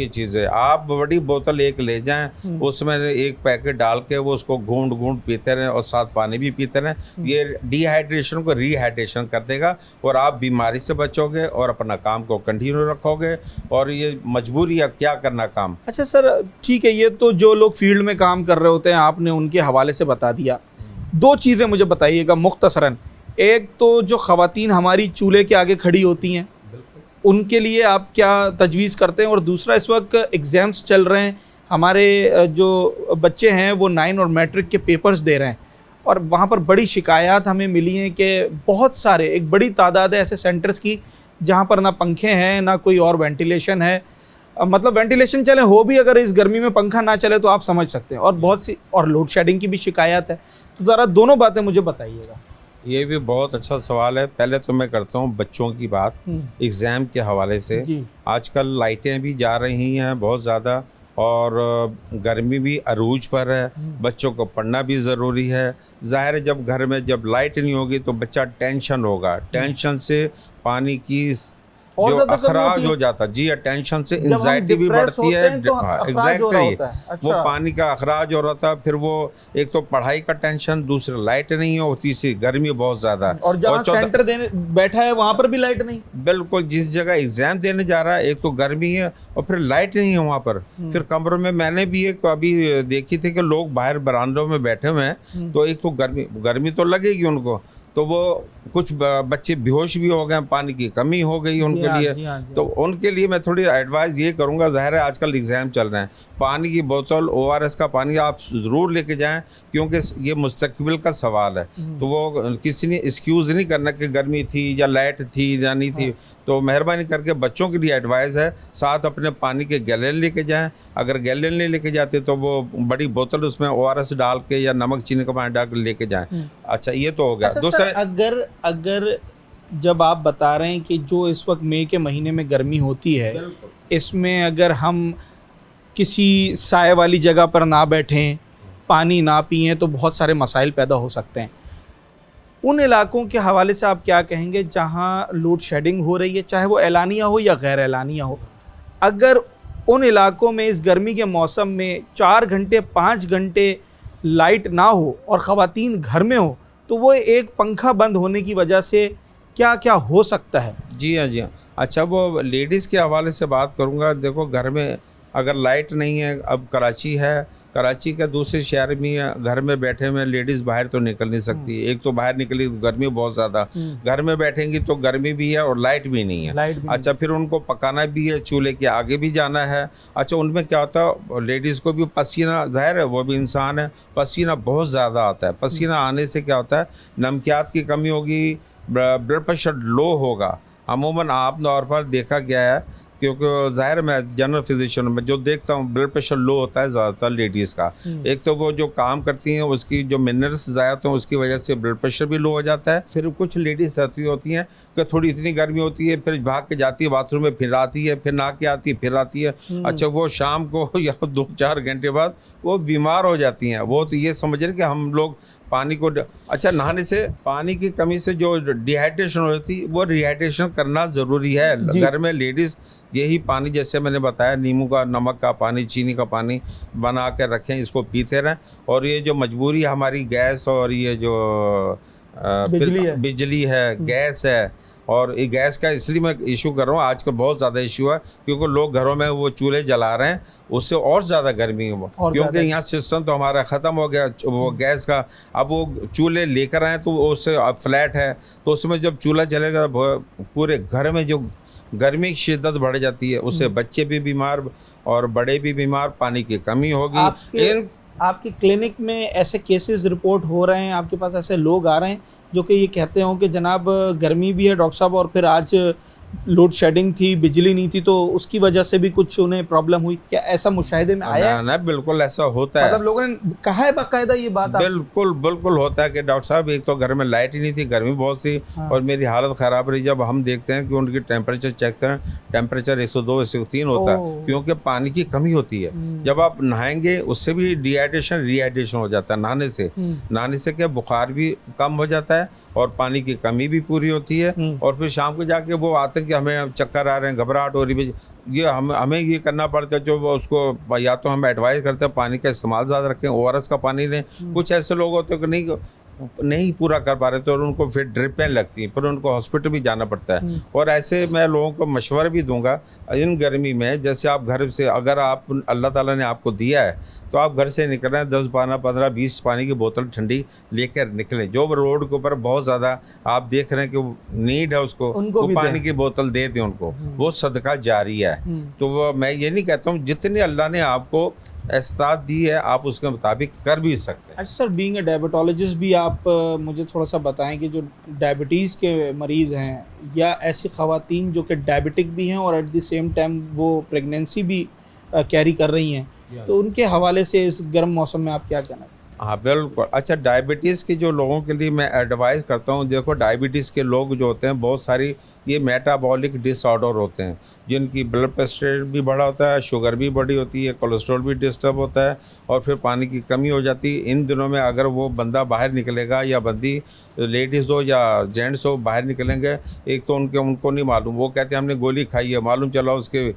चीज़ है। आप बड़ी बोतल एक ले जाएं, उसमें एक पैकेट डाल के वो उसको घूंट पीते रहें और साथ पानी भी पीते रहें। ये डिहाइड्रेशन को रीहाइड्रेशन कर देगा और आप बीमारी से बचोगे और अपना काम को कंटिन्यू रखोगे। और ये मजबूरी है क्या करना काम। अच्छा सर, ठीक है, ये तो जो लोग फील्ड में काम कर रहे होते हैं आपने उनके हवाले से बता दिया। 2 चीज़ें मुझे बताइएगा मुख्तसरन। एक तो जो ख़वातीन हमारी चूल्हे के आगे खड़ी होती हैं, उनके लिए आप क्या तजवीज़ करते हैं? और दूसरा, इस वक्त एग्ज़ाम्स चल रहे हैं, हमारे जो बच्चे हैं वो 9 और मैट्रिक के पेपर्स दे रहे हैं, और वहाँ पर बड़ी शिकायत हमें मिली हैं कि बहुत सारे, एक बड़ी तादाद है ऐसे सेंटर्स की जहाँ पर ना पंखे हैं ना कोई और वेंटिलेशन है। मतलब वेंटिलेशन चले हो भी, अगर इस गर्मी में पंखा ना चले तो आप समझ सकते हैं, और बहुत सी और लोड शेडिंग की भी शिकायत है। तो ज़रा दोनों बातें मुझे बताइएगा। ये भी बहुत अच्छा सवाल है। पहले तो मैं करता हूँ बच्चों की बात एग्ज़ाम के हवाले से। आजकल लाइटें भी जा रही हैं बहुत ज़्यादा और गर्मी भी अरूज पर है, बच्चों को पढ़ना भी ज़रूरी है। ज़ाहिर है जब घर में जब लाइट नहीं होगी तो बच्चा टेंशन होगा, टेंशन से पानी की जो अखराज हो जाता, जी टेंशन से एंजाइटी भी बढ़ती है। एग्जैक्टली, वो पानी का अखराज हो रहा था, फिर वो एक तो पढ़ाई का टेंशन, दूसरी लाइट नहीं हो, तीसरी गर्मी बहुत ज़्यादा, और जहाँ सेंटर देने बैठा है वहाँ पर भी लाइट नहीं। बिल्कुल, जिस जगह एग्जाम देने जा रहा है एक तो गर्मी है और फिर लाइट नहीं है वहाँ पर। फिर कमरों में मैंने भी एक अभी देखी थी कि लोग बाहर बरामदों में बैठे हुए हैं, तो एक तो गर्मी तो लगेगी उनको, तो वो कुछ बच्चे बेहोश भी हो गए, पानी की कमी हो गई उनके लिए। तो उनके लिए मैं थोड़ी एडवाइस ये करूँगा, ज़ाहिर है आजकल एग्ज़ाम चल रहे हैं, पानी की बोतल ORS का पानी आप ज़रूर लेके जाएं, क्योंकि ये मुस्तकबिल का सवाल है। तो वो किसी ने एक्सक्यूज़ नहीं करना कि गर्मी थी या लाइट थी या नहीं थी। तो मेहरबानी करके बच्चों के लिए एडवाइस है, साथ अपने पानी के गैलन लेके जाएं। अगर गैलन नहीं लेके जाते तो वो बड़ी बोतल उसमें ORS डाल के या नमक चीनी का पानी डाल के लेके जाएं। अच्छा, ये तो हो गया। अच्छा दूसरा, सर, अगर जब आप बता रहे हैं कि जो इस वक्त मई के महीने में गर्मी होती है, इसमें अगर हम किसी साए वाली जगह पर ना बैठें, पानी ना पिएं, तो बहुत सारे मसाइल पैदा हो सकते हैं। उन इलाकों के हवाले से आप क्या कहेंगे जहां लोड शेडिंग हो रही है, चाहे वो एलानिया हो या गैर एलानिया हो? अगर उन इलाकों में इस गर्मी के मौसम में 4 घंटे 5 घंटे लाइट ना हो और ख़वातीन घर में हो, तो वो एक पंखा बंद होने की वजह से क्या क्या हो सकता है? जी हाँ, जी हाँ। अच्छा, वो लेडीज़ के हवाले से बात करूँगा। देखो, घर में अगर लाइट नहीं है, अब कराची है, कराची का दूसरे शहर में है, घर में बैठे हुए लेडीज़ बाहर तो निकल नहीं सकती। एक तो बाहर निकली तो गर्मी बहुत ज़्यादा, घर में बैठेंगी तो गर्मी भी है और लाइट भी नहीं है। अच्छा, फिर उनको पकाना भी है, चूल्हे के आगे भी जाना है। अच्छा, उनमें क्या होता है, लेडीज़ को भी पसीना, ज़ाहिर है वो भी इंसान है, पसीना बहुत ज़्यादा आता है। पसीना आने से क्या होता है, नमकियात की कमी होगी, ब्लड प्रेशर लो होगा। अमूमन आम तौर पर देखा गया है, क्योंकि ज़ाहिर मैं जनरल फिजिशियन में जो देखता हूँ, ब्लड प्रेशर लो होता है ज़्यादातर लेडीज़ का। एक तो वो जो काम करती हैं उसकी जो मिनरल्स ज़ाया होते हैं उसकी वजह से ब्लड प्रेशर भी लो हो जाता है। फिर कुछ लेडीज़ ऐसी होती हैं कि थोड़ी इतनी गर्मी होती है, फिर भाग के जाती है बाथरूम में, फिर आती है, फिर नहा के आती है, फिर आती है। अच्छा, वो शाम को या 2-4 घंटे बाद वो बीमार हो जाती हैं। वो तो ये समझ रहे कि हम लोग पानी को, अच्छा, नहाने से पानी की कमी से जो डिहाइड्रेशन होती है वो रिहाइड्रेशन करना ज़रूरी है। घर में लेडीज़ यही पानी, जैसे मैंने बताया, नींबू का, नमक का पानी, चीनी का पानी बना कर रखें, इसको पीते रहें। और ये जो मजबूरी हमारी गैस और ये जो बिजली है, गैस है, और ये गैस का इसलिए मैं इशू कर रहा हूँ, आजकल बहुत ज़्यादा इशू है, क्योंकि लोग घरों में वो चूल्हे जला रहे हैं, उससे और ज़्यादा गर्मी है। क्योंकि यहाँ सिस्टम तो हमारा ख़त्म हो गया वो गैस का। अब वो चूल्हे लेकर आए तो उससे अब फ्लैट है, तो उसमें जब चूल्हा जलेगा पूरे घर में जो गर्मी की शिद्दत बढ़ जाती है, उससे बच्चे भी बीमार और बड़े भी बीमार, पानी की कमी होगी। आपकी क्लिनिक में ऐसे केसेस रिपोर्ट हो रहे हैं, आपके पास ऐसे लोग आ रहे हैं जो कि ये कहते हो कि जनाब गर्मी भी है डॉक्टर साहब, और फिर आज लोड शेडिंग थी, बिजली नहीं थी, तो उसकी वजह से भी कुछ उन्हें प्रॉब्लम हुई? क्या ऐसा मुशाहिदे में आया है? ना, बिल्कुल ऐसा होता है। मतलब लोगों ने कहा है बाकायदा ये बात? बिल्कुल होता है कि डॉक्टर साहब, एक तो घर में लाइट ही नहीं थी, गर्मी बहुत थी, और मेरी हालत ख़राब रही। जब हम देखते हैं कि उनकी टेम्परेचर चेक करें, टेम्परेचर 102 103 होता है, क्योंकि पानी की कमी होती है। जब आप नहाएंगे उससे भी रिहाइड्रेशन हो जाता है। नहाने से क्या, बुखार भी कम हो जाता है और पानी की कमी भी पूरी होती है। और फिर शाम को जाके वो आते हैं कि हमें चक्कर आ रहे हैं, घबराहट हो रही है, ये हमें ये करना पड़ता है। जो उसको या तो हम एडवाइस करते हैं पानी का इस्तेमाल ज़्यादा रखें, ORS का पानी लें। कुछ ऐसे लोग होते हैं कि नहीं पूरा कर पा रहे थे और उनको फिर ड्रिपें लगती हैं, फिर उनको हॉस्पिटल भी जाना पड़ता है। और ऐसे मैं लोगों को मशवरा भी दूंगा, इन गर्मी में जैसे आप घर से, अगर आप अल्लाह ताला ने आपको दिया है तो आप घर से निकल रहे हैं, 10 12 15 20 पानी की बोतल ठंडी लेकर निकलें। जो रोड के ऊपर बहुत ज़्यादा आप देख रहे हैं कि नीड है उसको, वो पानी की बोतल दे दें उनको, वो सदका जारी है। तो वो मैं ये नहीं कहता हूँ, जितनी अल्लाह ने आपको इस्तात दी है आप उसके मुताबिक कर भी सकते हैं। अच्छा सर, बीइंग अ डायबिटोलॉजिस्ट भी आप मुझे थोड़ा सा बताएं कि जो डायबिटीज़ के मरीज़ हैं या ऐसी ख़वातीन जो कि डायबिटिक भी हैं और एट द सेम टाइम वो प्रेगनेंसी भी कैरी कर रही हैं, तो उनके हवाले से इस गर्म मौसम में आप क्या कहना चाहिए? हाँ बिल्कुल। अच्छा, डायबिटीज़ के जो लोगों के लिए मैं एडवाइस करता हूँ, देखो डायबिटीज़ के लोग जो होते हैं बहुत सारी ये मेटाबॉलिक डिसऑर्डर होते हैं, जिनकी ब्लड प्रेशर भी बढ़ा होता है, शुगर भी बढ़ी होती है, कोलेस्ट्रॉल भी डिस्टर्ब होता है और फिर पानी की कमी हो जाती है। इन दिनों में अगर वो बंदा बाहर निकलेगा या बंदी, लेडीज़ हो या जेंट्स हो, बाहर निकलेंगे, एक तो उनको नहीं मालूम, वो कहते हैं हमने गोली खाई है, मालूम चला उसके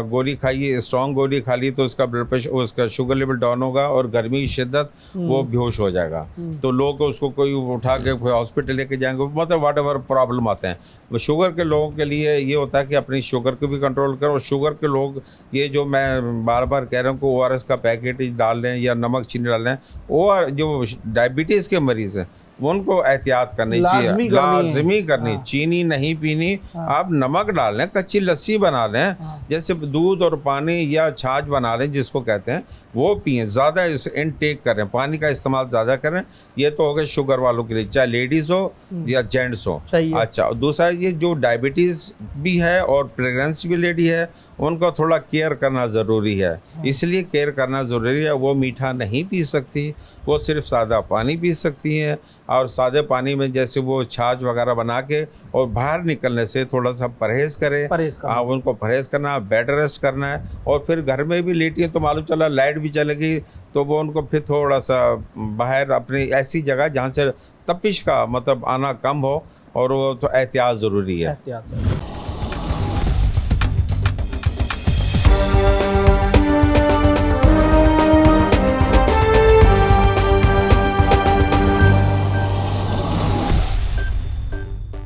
गोली खाई है, स्ट्रॉन्ग गोली खा ली तो उसका ब्लड प्रेशर, उसका शुगर लेवल डाउन होगा और गर्मी की शिद्दत, वो बेहोश हो जाएगा। तो लोग उसको कोई उठा के हॉस्पिटल लेके जाएंगे, मतलब वाट एवर प्रॉब्लम आते हैं। शुगर के लोगों के लिए ये होता है कि अपनी शुगर को भी कंट्रोल करें। और शुगर के लोग ये जो मैं बार बार कह रहा हूँ कि ORS का पैकेट डाल लें या नमक चीनी डाल लें। और जो डायबिटीज़ के मरीज़ हैं उनको एहतियात करनी लाजमी चाहिए, करनी है। लाजमी करनी। चीनी नहीं पीनी, आप नमक डाल लें, कच्ची लस्सी बना लें, जैसे दूध और पानी या छाछ बना लें जिसको कहते हैं, वो पिएं। ज़्यादा इनटेक करें, पानी का इस्तेमाल ज़्यादा करें। ये तो हो गया शुगर वालों के लिए, चाहे लेडीज़ हो या जेंट्स हो। सही है। अच्छा, दूसरा ये जो डायबिटीज़ भी है और प्रेगनेंसी भी लेडी है, उनको थोड़ा केयर करना ज़रूरी है। इसलिए केयर करना ज़रूरी है। वो मीठा नहीं पी सकती, वो सिर्फ सादा पानी पी सकती हैं, और सादे पानी में जैसे वो छाछ वगैरह बना के, और बाहर निकलने से थोड़ा सा परहेज़ करें। हाँ, उनको परहेज़ करना, बेड रेस्ट करना है। और फिर घर में भी लेटी है तो मालूम चला लाइट भी चलेगी, तो वो उनको फिर थोड़ा सा बाहर अपनी ऐसी जगह जहाँ से तपिश का मतलब आना कम हो, और वो तो एहतियात ज़रूरी है।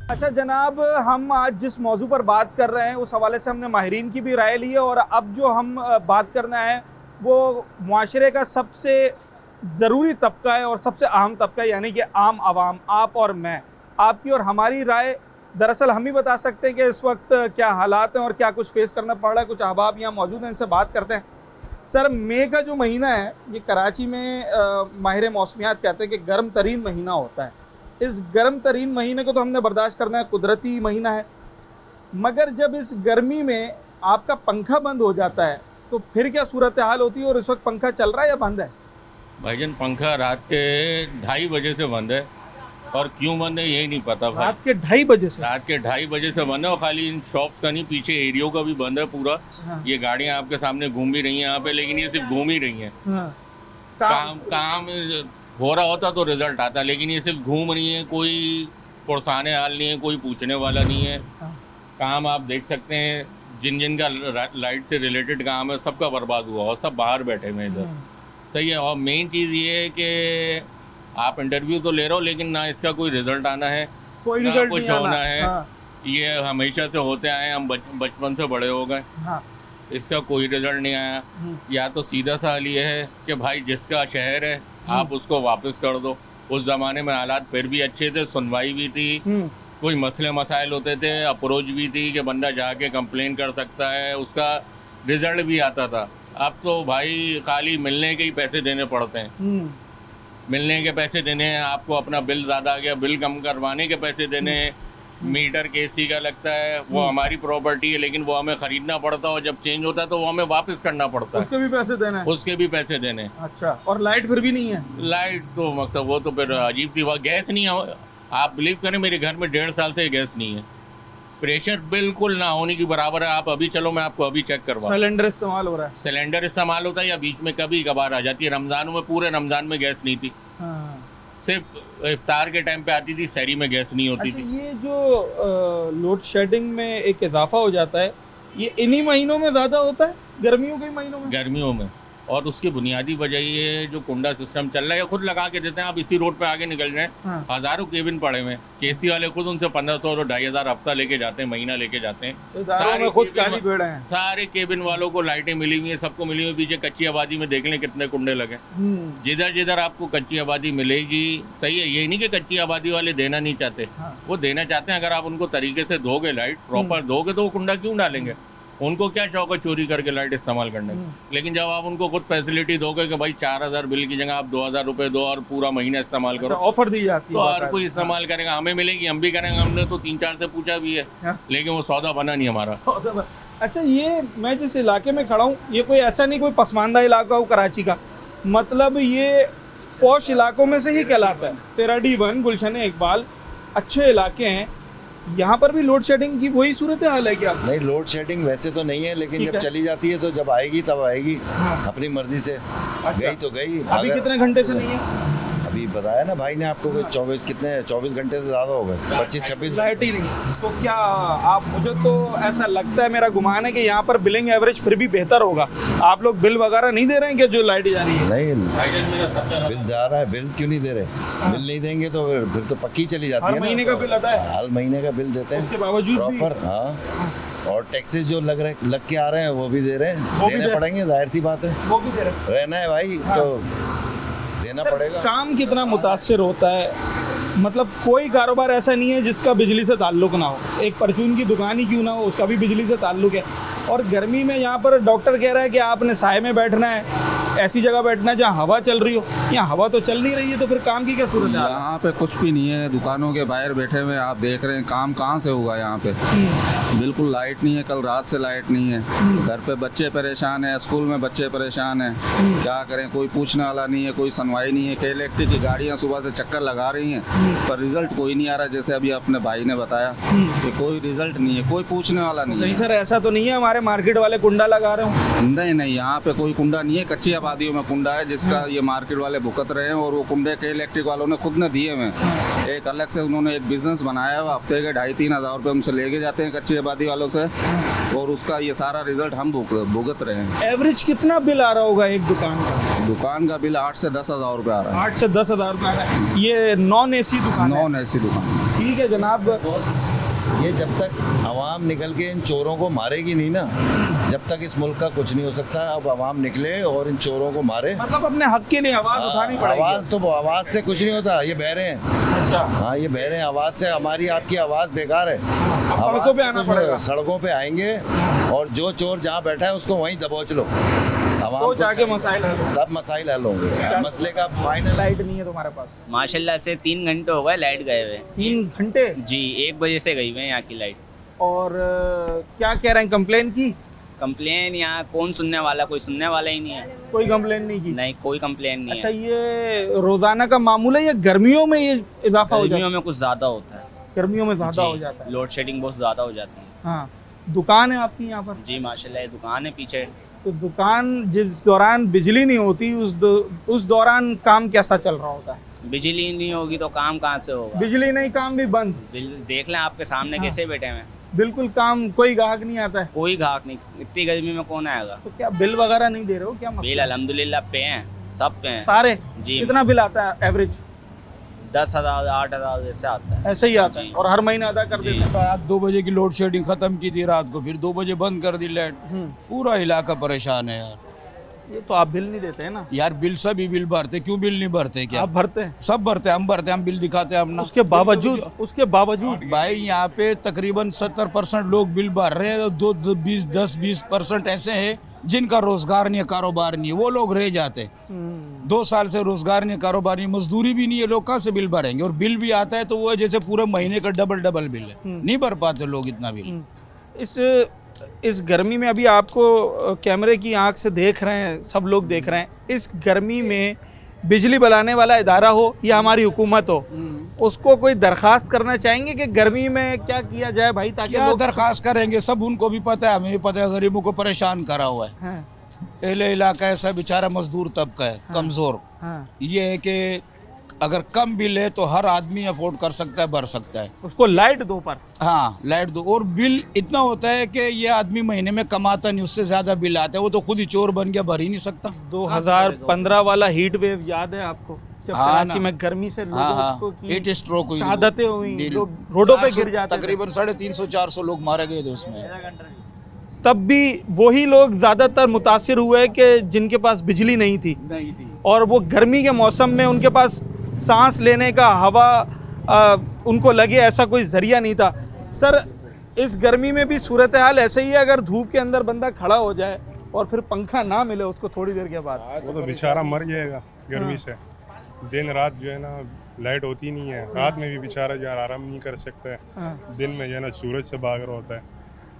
अच्छा जनाब, हम आज जिस मौजू पर बात कर रहे हैं उस हवाले से हमने माहिरीन की भी राय ली है, और अब जो हम बात करना है वो मुआशरे का सबसे ज़रूरी तबका है और सबसे अहम तबका है, यानी कि आम आवाम, आप और मैं। आपकी और हमारी राय दरअसल हम ही बता सकते हैं कि इस वक्त क्या हालात हैं और क्या कुछ फेस करना पड़ रहा है। कुछ अहबाब यहाँ मौजूद हैं, इनसे बात करते हैं। सर, मई का जो महीना है ये कराची में माहिर मौसमियात कहते हैं कि गर्म तरीन महीना होता है। इस गर्म तरीन महीने को तो हमने बर्दाश्त करना है, कुदरती महीना है, मगर जब इस गर्मी में आपका पंखा बंद हो जाता है तो फिर क्या सूरत हाल होती है? और इस वक्त पंखा चल रहा है या बंद है? भाईजान पंखा रात के 2:30 बजे से बंद है, और क्यों बंद है यही नहीं पता भाई। रात के 2:30 बजे से? रात के 2:30 बजे से बंद है, और खाली इन शॉप्स का नहीं, पीछे एरियो का भी बंद है पूरा। ये गाड़ियाँ आपके सामने घूम भी रही हैं यहाँ पे, लेकिन ये सिर्फ घूम ही रही हैं। काम हो रहा होता तो रिजल्ट आता, लेकिन ये सिर्फ घूम रही है, कोई पुरसाने हाल नहीं है, कोई पूछने वाला नहीं है। काम आप देख सकते हैं, जिन जिन का लाइट से रिलेटेड काम है सबका बर्बाद हुआ, और सब बाहर बैठे हुए इधर। सही है। और मेन चीज़ ये है कि आप इंटरव्यू तो ले रहे हो, लेकिन ना इसका कोई रिजल्ट आना है, कोई ना रिजल्ट कुछ नहीं आना। होना है। हाँ। ये हमेशा से होते आए, हम बचपन से बड़े हो गए। हाँ। इसका कोई रिजल्ट नहीं आया। या तो सीधा सा हाल ये है कि भाई जिसका शहर है आप उसको वापस कर दो। उस ज़माने में हालात फिर भी अच्छे थे, सुनवाई भी थी, कोई मसले मसाइल होते थे, अप्रोच भी थी कि बंदा जाके कंप्लेन कर सकता है, उसका रिजल्ट भी आता था। अब तो भाई खाली मिलने के ही पैसे देने पड़ते हैं। मिलने के पैसे देने हैं, आपको अपना बिल ज़्यादा आ गया, बिल कम करवाने के पैसे देने हैं। मीटर केसी का लगता है, वो हमारी प्रॉपर्टी है, लेकिन वो हमें खरीदना पड़ता है, और जब चेंज होता है तो वो हमें वापस करना पड़ता है। उसके भी पैसे देने हैं? उसके भी पैसे देने। अच्छा, और लाइट फिर भी नहीं है? लाइट तो मतलब वो तो फिर अजीब सी बात। गैस नहीं है, आप बिलीव करें मेरे घर में 1.5 साल से गैस नहीं है। प्रेशर बिल्कुल ना होने की बराबर है। आप अभी चलो, मैं आपको अभी चेक करवा। सिलेंडर इस्तेमाल हो रहा है? सिलेंडर इस्तेमाल होता है, या बीच में कभी कभार आ जाती है। रमज़ानों में, पूरे रमज़ान में गैस नहीं थी। सिर्फ इफ्तार के टाइम पे आती थी, सहरी में गैस नहीं होती थी। ये जो लोड शेडिंग में एक इजाफा हो जाता है, ये इन्हीं महीनों में ज़्यादा होता है, गर्मियों के महीनों में? गर्मियों में। और उसकी बुनियादी वजह ये जो कुंडा सिस्टम चल रहा है, खुद लगा के देते हैं। आप इसी रोड पे आगे निकल जाएं, हज़ारों केबिन पड़े हुए हैं। केसी वाले खुद उनसे 1500 और 2500 हफ्ता लेके जाते हैं, महीना लेके जाते हैं। सारे केबिन वालों को लाइटें मिली हुई हैं, सबको मिली हुई। पीछे कच्ची आबादी में देख लें कितने कुंडे लगे। जिधर जिधर आपको कच्ची आबादी मिलेगी, सही है, ये नहीं कि कच्ची आबादी वाले देना नहीं चाहते, वो देना चाहते हैं। अगर आप उनको तरीके से दोगे, लाइट प्रॉपर दोगे, तो वो कुंडा क्यों डालेंगे? उनको क्या शौक है चोरी करके लाइट इस्तेमाल करने का? लेकिन जब आप उनको खुद फैसिलिटी दोगे कि भाई 4000 बिल की जगह आप 2000 रुपए दो और पूरा महीना इस्तेमाल करो, ऑफर दी जाती है, तो हर कोई इस्तेमाल करेगा। हमें मिलेगी, हम भी करेंगे। हमने तो 3-4 से पूछा भी है, लेकिन वो सौदा बना नहीं हमारा। अच्छा, ये मैं जिस इलाके में खड़ा हूँ, ये कोई ऐसा नहीं कोई पसमानदा इलाका हो कराची का, मतलब ये पॉश इलाकों में से ही कहलाता है। तेरा D1, गुलशन इकबाल अच्छे इलाके हैं। यहाँ पर भी लोड शेडिंग की वही सूरत हाल है क्या? नहीं, लोड शेडिंग वैसे तो नहीं है, लेकिन जब चली जाती है तो जब आएगी तब आएगी। अपनी मर्जी से। अच्छा। गई तो गई। अभी कितने घंटे से नहीं है? अभी बताया ना भाई ने आपको कि 24 घंटे से ज़्यादा हो गए, 25-26 लाइट ही नहीं। तो क्या आप, मुझे तो ऐसा लगता है, मेरा गुमान है कि यहाँ पर बिलिंग एवरेज फिर भी बेहतर होगा। आप लोग बिल वगैरह नहीं दे रहे हैं क्या जो लाइट जा रही है? नहीं, बिल जा रहा है। बिल क्यों नहीं दे रहे? बिल नहीं देंगे तो फिर तो पक्की चली जाती है। हर महीने का बिल आता है? हर महीने का बिल देते हैं, उसके बावजूद प्रॉपर। हाँ, और टैक्सेस जो लग के आ रहे हैं वो भी दे रहे हैं, देने पड़ेंगे, जाहिर सी बात है। वो भी दे रहे हैं। रहना है भाई तो देना पड़ेगा। काम कितना मुतासिर होता है मतलब कोई कारोबार ऐसा नहीं है जिसका बिजली से ताल्लुक़ ना हो। एक परचून की दुकान ही क्यों ना हो, उसका भी बिजली से ताल्लुक़ है। और गर्मी में यहाँ पर डॉक्टर कह रहा है कि आपने साए में बैठना है, ऐसी जगह बैठना है जहाँ हवा चल रही हो। यहाँ हवा तो चल नहीं रही है, तो फिर काम की क्या सूरत है? यहाँ पे कुछ भी नहीं है, दुकानों के बाहर बैठे हुए आप देख रहे हैं, काम कहाँ से होगा यहाँ पे। बिल्कुल लाइट नहीं है, कल रात से लाइट नहीं है। घर पे बच्चे परेशान है, स्कूल में बच्चे परेशान है, क्या करें, कोई पूछने वाला नहीं है, कोई सुनवाई नहीं है। इलेक्ट्रिक की गाड़ियाँ सुबह से चक्कर लगा रही हैं, पर रिजल्ट कोई नहीं आ रहा। जैसे अभी अपने भाई ने बताया कि कोई रिजल्ट नहीं है, कोई पूछने वाला नहीं है। सर ऐसा तो नहीं है हमारे मार्केट वाले कुंडा लगा रहे हो? नहीं, यहाँ पे कोई कुंडा नहीं है। कच्ची आबादियों में कुंडा है जिसका ये मार्केट वाले भुगत रहे हैं, और वो कुंडे के इलेक्ट्रिक वालों ने खुद ने दिए हुए हैं। एक अलग से उन्होंने एक बिजनेस बनाया है, हफ्ते के 2,500-3 हज़ार रुपये हमसे लेके जाते हैं कच्ची आबादी वालों से, और उसका ये सारा रिजल्ट हम भुगत रहे हैं। एवरेज कितना बिल आ रहा होगा एक दुकान का? दुकान का बिल 8 से 10 हज़ार रुपये आ रहा है। 8 से 10 हज़ार रुपये आ रहा है। ये नॉन एसी दुकान? नॉन एसी दुकान। ठीक है जनाब। ये जब तक आवाम निकल के इन चोरों को मारेगी नहीं ना, जब तक इस मुल्क का कुछ नहीं हो सकता। अब आवाम निकले और इन चोरों को मारे, मतलब अपने हक के लिए आवाज़ उठानी पड़ेगी। आवाज़ से कुछ नहीं होता, ये बह रहे हैं। अच्छा। हाँ, ये बह रहे हैं, आवाज़ से हमारी आपकी आवाज़ बेकार है। सड़कों पे आना पड़ेगा। सड़कों पे आएंगे और जो चोर जहाँ बैठा है उसको वहीं दबोच लो, तो जाके मसाइल हल सब मसाइल हल होंगे। मसले का फाइनल। लाइट नहीं है तुम्हारे पास? माशाल्लाह से 3 घंटे हो गए लाइट गए हुए। 3 घंटे? जी, 1 बजे से गई हुई है यहाँ की लाइट। और क्या कह रहे हैं, कंप्लेन की? कंप्लेन यहाँ कौन सुनने वाला, कोई सुनने वाला ही नहीं है। कोई कंप्लेन नहीं की? नहीं, कोई कंप्लेन नहीं अच्छा, है। ये रोजाना का मामूल है या गर्मियों में ये इजाफा हो जाता है? गर्मियों में कुछ ज़्यादा होता है। गर्मियों में ज़्यादा हो जाता है। लोड शेडिंग बहुत ज़्यादा हो जाती है। हाँ, दुकान है आपकी यहाँ पर? जी माशाल्लाह, ये दुकान है पीछे। तो दुकान जिस दौरान बिजली नहीं होती उस दौरान काम कैसा चल रहा होता है? बिजली नहीं होगी तो काम कहाँ से होगा? बिजली नहीं, काम भी बंद। देख लें आपके सामने कैसे बैठे हैं। बिल्कुल काम, कोई ग्राहक नहीं आता है? कोई ग्राहक नहीं, इतनी गर्मी में कौन आएगा? तो क्या बिल वगैरह नहीं दे रहे हो क्या? बिल अल्हम्दुलिल्लाह पे हैं, सब पे हैं सारे। जी। कितना बिल आता है एवरेज? 10,000 8,000 जैसे आता है। ऐसे ही आता है और हर महीने अदा कर देते हैं। रात 2 बजे की लोड शेडिंग खत्म की थी रात को, फिर 2 बजे बंद कर दी लाइट। पूरा इलाका परेशान है यार। ये तो आप बिल नहीं देते हैं ना? यार बिल सभी बिल भरते, क्यों बिल नहीं भरते? क्या आप भरते हैं? सब भरते हैं, हम भरते हैं, हम बिल दिखाते हैं अपना। उसके बावजूद भाई यहाँ पे तकरीबन 70% लोग बिल भर रहे हैं, 10-20% ऐसे हैं जिनका रोजगार नहीं है, कारोबार नहीं है, वो लोग रह जाते। 2 साल से रोजगार नहीं, कारोबार नहीं, मजदूरी भी नहीं है, लोग कहाँ से बिल भरेंगे? और बिल भी आता है तो वो जैसे पूरे महीने का डबल बिल है, नहीं भर पाते लोग इतना बिल। इस गर्मी में अभी आपको कैमरे की आंख से देख रहे हैं, सब लोग देख रहे हैं, इस गर्मी में बिजली बनाने वाला इदारा हो या हमारी हुकूमत हो, उसको कोई दरखास्त करना चाहेंगे कि गर्मी में क्या किया जाए भाई, ताकि क्या लोग दरखास्त करेंगे? सब उनको भी पता है, हमें भी पता है, गरीबों को परेशान करा हुआ है। हाँ। पहले इलाका ऐसा बेचारा मजदूर तबका है, कमजोर। हाँ। ये है कि अगर कम बिल है तो हर आदमी अफोर्ड कर सकता है, भर सकता है। उसको लाइट दो पर। हाँ, लाइट दो। और बिल इतना होता है कि ये आदमी महीने में कमाता नहीं, उससे ज्यादा बिल आता है, वो तो खुद ही चोर बन गया, भर ही नहीं सकता। 2015 वाला हीट वेव याद है आपको, जब कराची में गर्मी से लोगों को हीट स्ट्रोक हुई, शहादतें हुई, लोग रोडों पे गिर जाते थे। तकरीबन 350-400 लोग मारे गए थे उसमें। तब भी वही लोग ज्यादातर मुतासिर हुए कि जिनके पास बिजली नहीं थी, और वो गर्मी के मौसम में उनके पास सांस लेने का, हवा उनको लगे, ऐसा कोई जरिया नहीं था। सर, इस गर्मी में भी सूरत हाल ऐसे ही है? अगर धूप के अंदर बंदा खड़ा हो जाए और फिर पंखा ना मिले उसको थोड़ी देर के बाद, वो तो बेचारा मर जाएगा गर्मी से। दिन रात जो है ना लाइट होती नहीं है, रात में भी बेचारा जो आराम नहीं कर सकता है, दिन में जो है ना सूरज से भाग रहा होता है।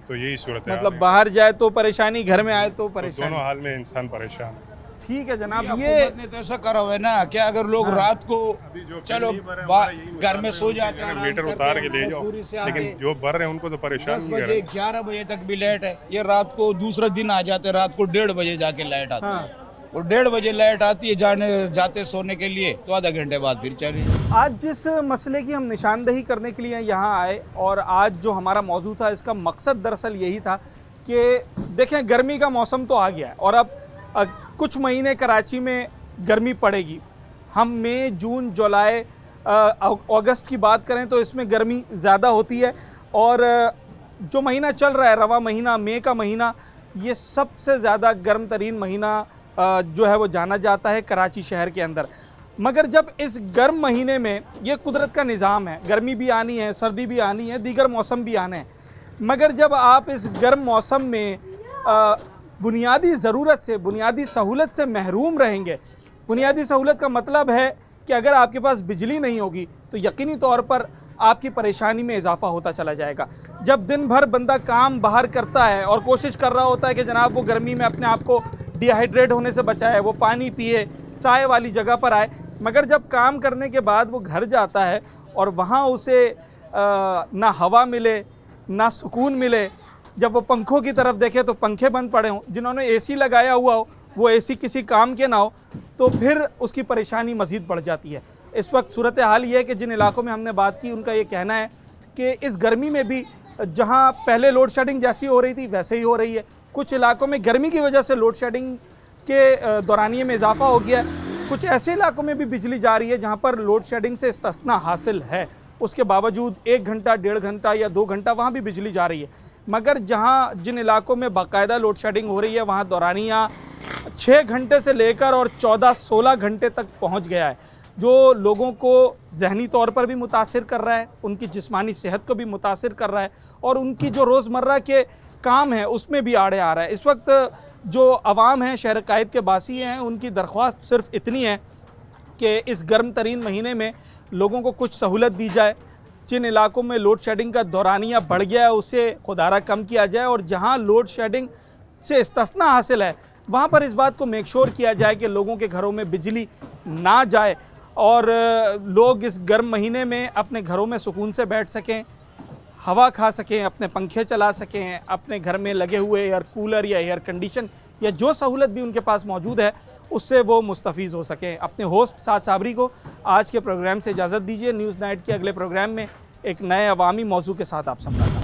तो यही सूरत है, मतलब बाहर जाए तो परेशानी, घर में आए तो परेशानी, दोनों हाल में इंसान परेशान है। ठीक है जनाब। ये ने तो ऐसा करा हुआ है ना, क्या अगर लोग रात को चलो घर में सो जाते हैं, मीटर उतार के ले जाओ, लेकिन जो भर रहे हैं उनको तो परेशान 10 बजे 11 बजे तक भी लाइट है। ये रात को दूसरा दिन आ जाते, रात को 1:30 बजे जाके लाइट आती है, और 1:30 बजे लाइट आती है जाते सोने के लिए, तो आधा घंटे बाद फिर चली। आज जिस मसले की हम निशानदेही करने के लिए यहाँ आए, और आज जो हमारा मौजू था, इसका मकसद दरअसल यही था कि देखें, गर्मी का मौसम तो आ गया है और अब कुछ महीने कराची में गर्मी पड़ेगी। हम मई, जून, जुलाई, अगस्त की बात करें तो इसमें गर्मी ज़्यादा होती है, और जो महीना चल रहा है, रवा महीना, मई का महीना, ये सबसे ज़्यादा गर्म तरीन महीना जो है वो जाना जाता है कराची शहर के अंदर। मगर जब इस गर्म महीने में, ये कुदरत का निज़ाम है, गर्मी भी आनी है, सर्दी भी आनी है, दीगर मौसम भी आने हैं, मगर जब आप इस गर्म मौसम में बुनियादी ज़रूरत से, बुनियादी सहूलत से महरूम रहेंगे। बुनियादी सहूलत का मतलब है कि अगर आपके पास बिजली नहीं होगी तो यकीनी तौर पर आपकी परेशानी में इजाफ़ा होता चला जाएगा। जब दिन भर बंदा काम बाहर करता है और कोशिश कर रहा होता है कि जनाब वो गर्मी में अपने आप को डिहाइड्रेट होने से बचाए, वो पानी पिए, साए वाली जगह पर आए, मगर जब काम करने के बाद वो घर जाता है और वहाँ उसे ना हवा मिले, ना सुकून मिले, जब वो पंखों की तरफ देखे तो पंखे बंद पड़े हों, जिन्होंने एसी लगाया हुआ हो वो एसी किसी काम के ना हो, तो फिर उसकी परेशानी मज़ीद बढ़ जाती है। इस वक्त सूरत हाल ये है कि जिन इलाकों में हमने बात की उनका ये कहना है कि इस गर्मी में भी जहाँ पहले लोड शेडिंग जैसी हो रही थी वैसे ही हो रही है। कुछ इलाकों में गर्मी की वजह से लोड शेडिंग के दौरानिए में इजाफा हो गया है। कुछ ऐसे इलाकों में भी बिजली जा रही है जहाँ पर लोड शेडिंग से इस्तिस्ना हासिल है, उसके बावजूद 1 घंटा, 1.5 घंटा या 2 घंटा वहाँ भी बिजली जा रही है। मगर जिन इलाकों में बाकायदा लोड शेडिंग हो रही है वहाँ दौरानिया 6 घंटे से लेकर और 14-16 घंटे तक पहुँच गया है, जो लोगों को ज़हनी तौर पर भी मुतासिर कर रहा है, उनकी जिस्मानी सेहत को भी मुतासिर कर रहा है और उनकी जो रोज़मर्रा के काम है उसमें भी आड़े आ रहा है। इस वक्त जो अवाम हैं, शहर कायद के बासी हैं, उनकी दरख्वास्त सिर्फ इतनी है कि इस गर्म तरीन महीने में लोगों को कुछ सहूलत दी जाए। जिन इलाकों में लोड शेडिंग का दौरानिया बढ़ गया है उसे खुदारा कम किया जाए और जहां लोड शेडिंग से इस्तिस्ना हासिल है वहां पर इस बात को मेक श्योर किया जाए कि लोगों के घरों में बिजली ना जाए और लोग इस गर्म महीने में अपने घरों में सुकून से बैठ सकें, हवा खा सकें, अपने पंखे चला सकें, अपने घर में लगे हुए एयर कूलर या एयर कंडीशन या जो सहूलत भी उनके पास मौजूद है उससे वो मुस्तफ़ीज़ हो सकें। अपने होस्ट साद साबरी को आज के प्रोग्राम से इजाज़त दीजिए। न्यूज़ नाइट के अगले प्रोग्राम में एक नए अवामी मौजू के साथ आपसे मुलाकात।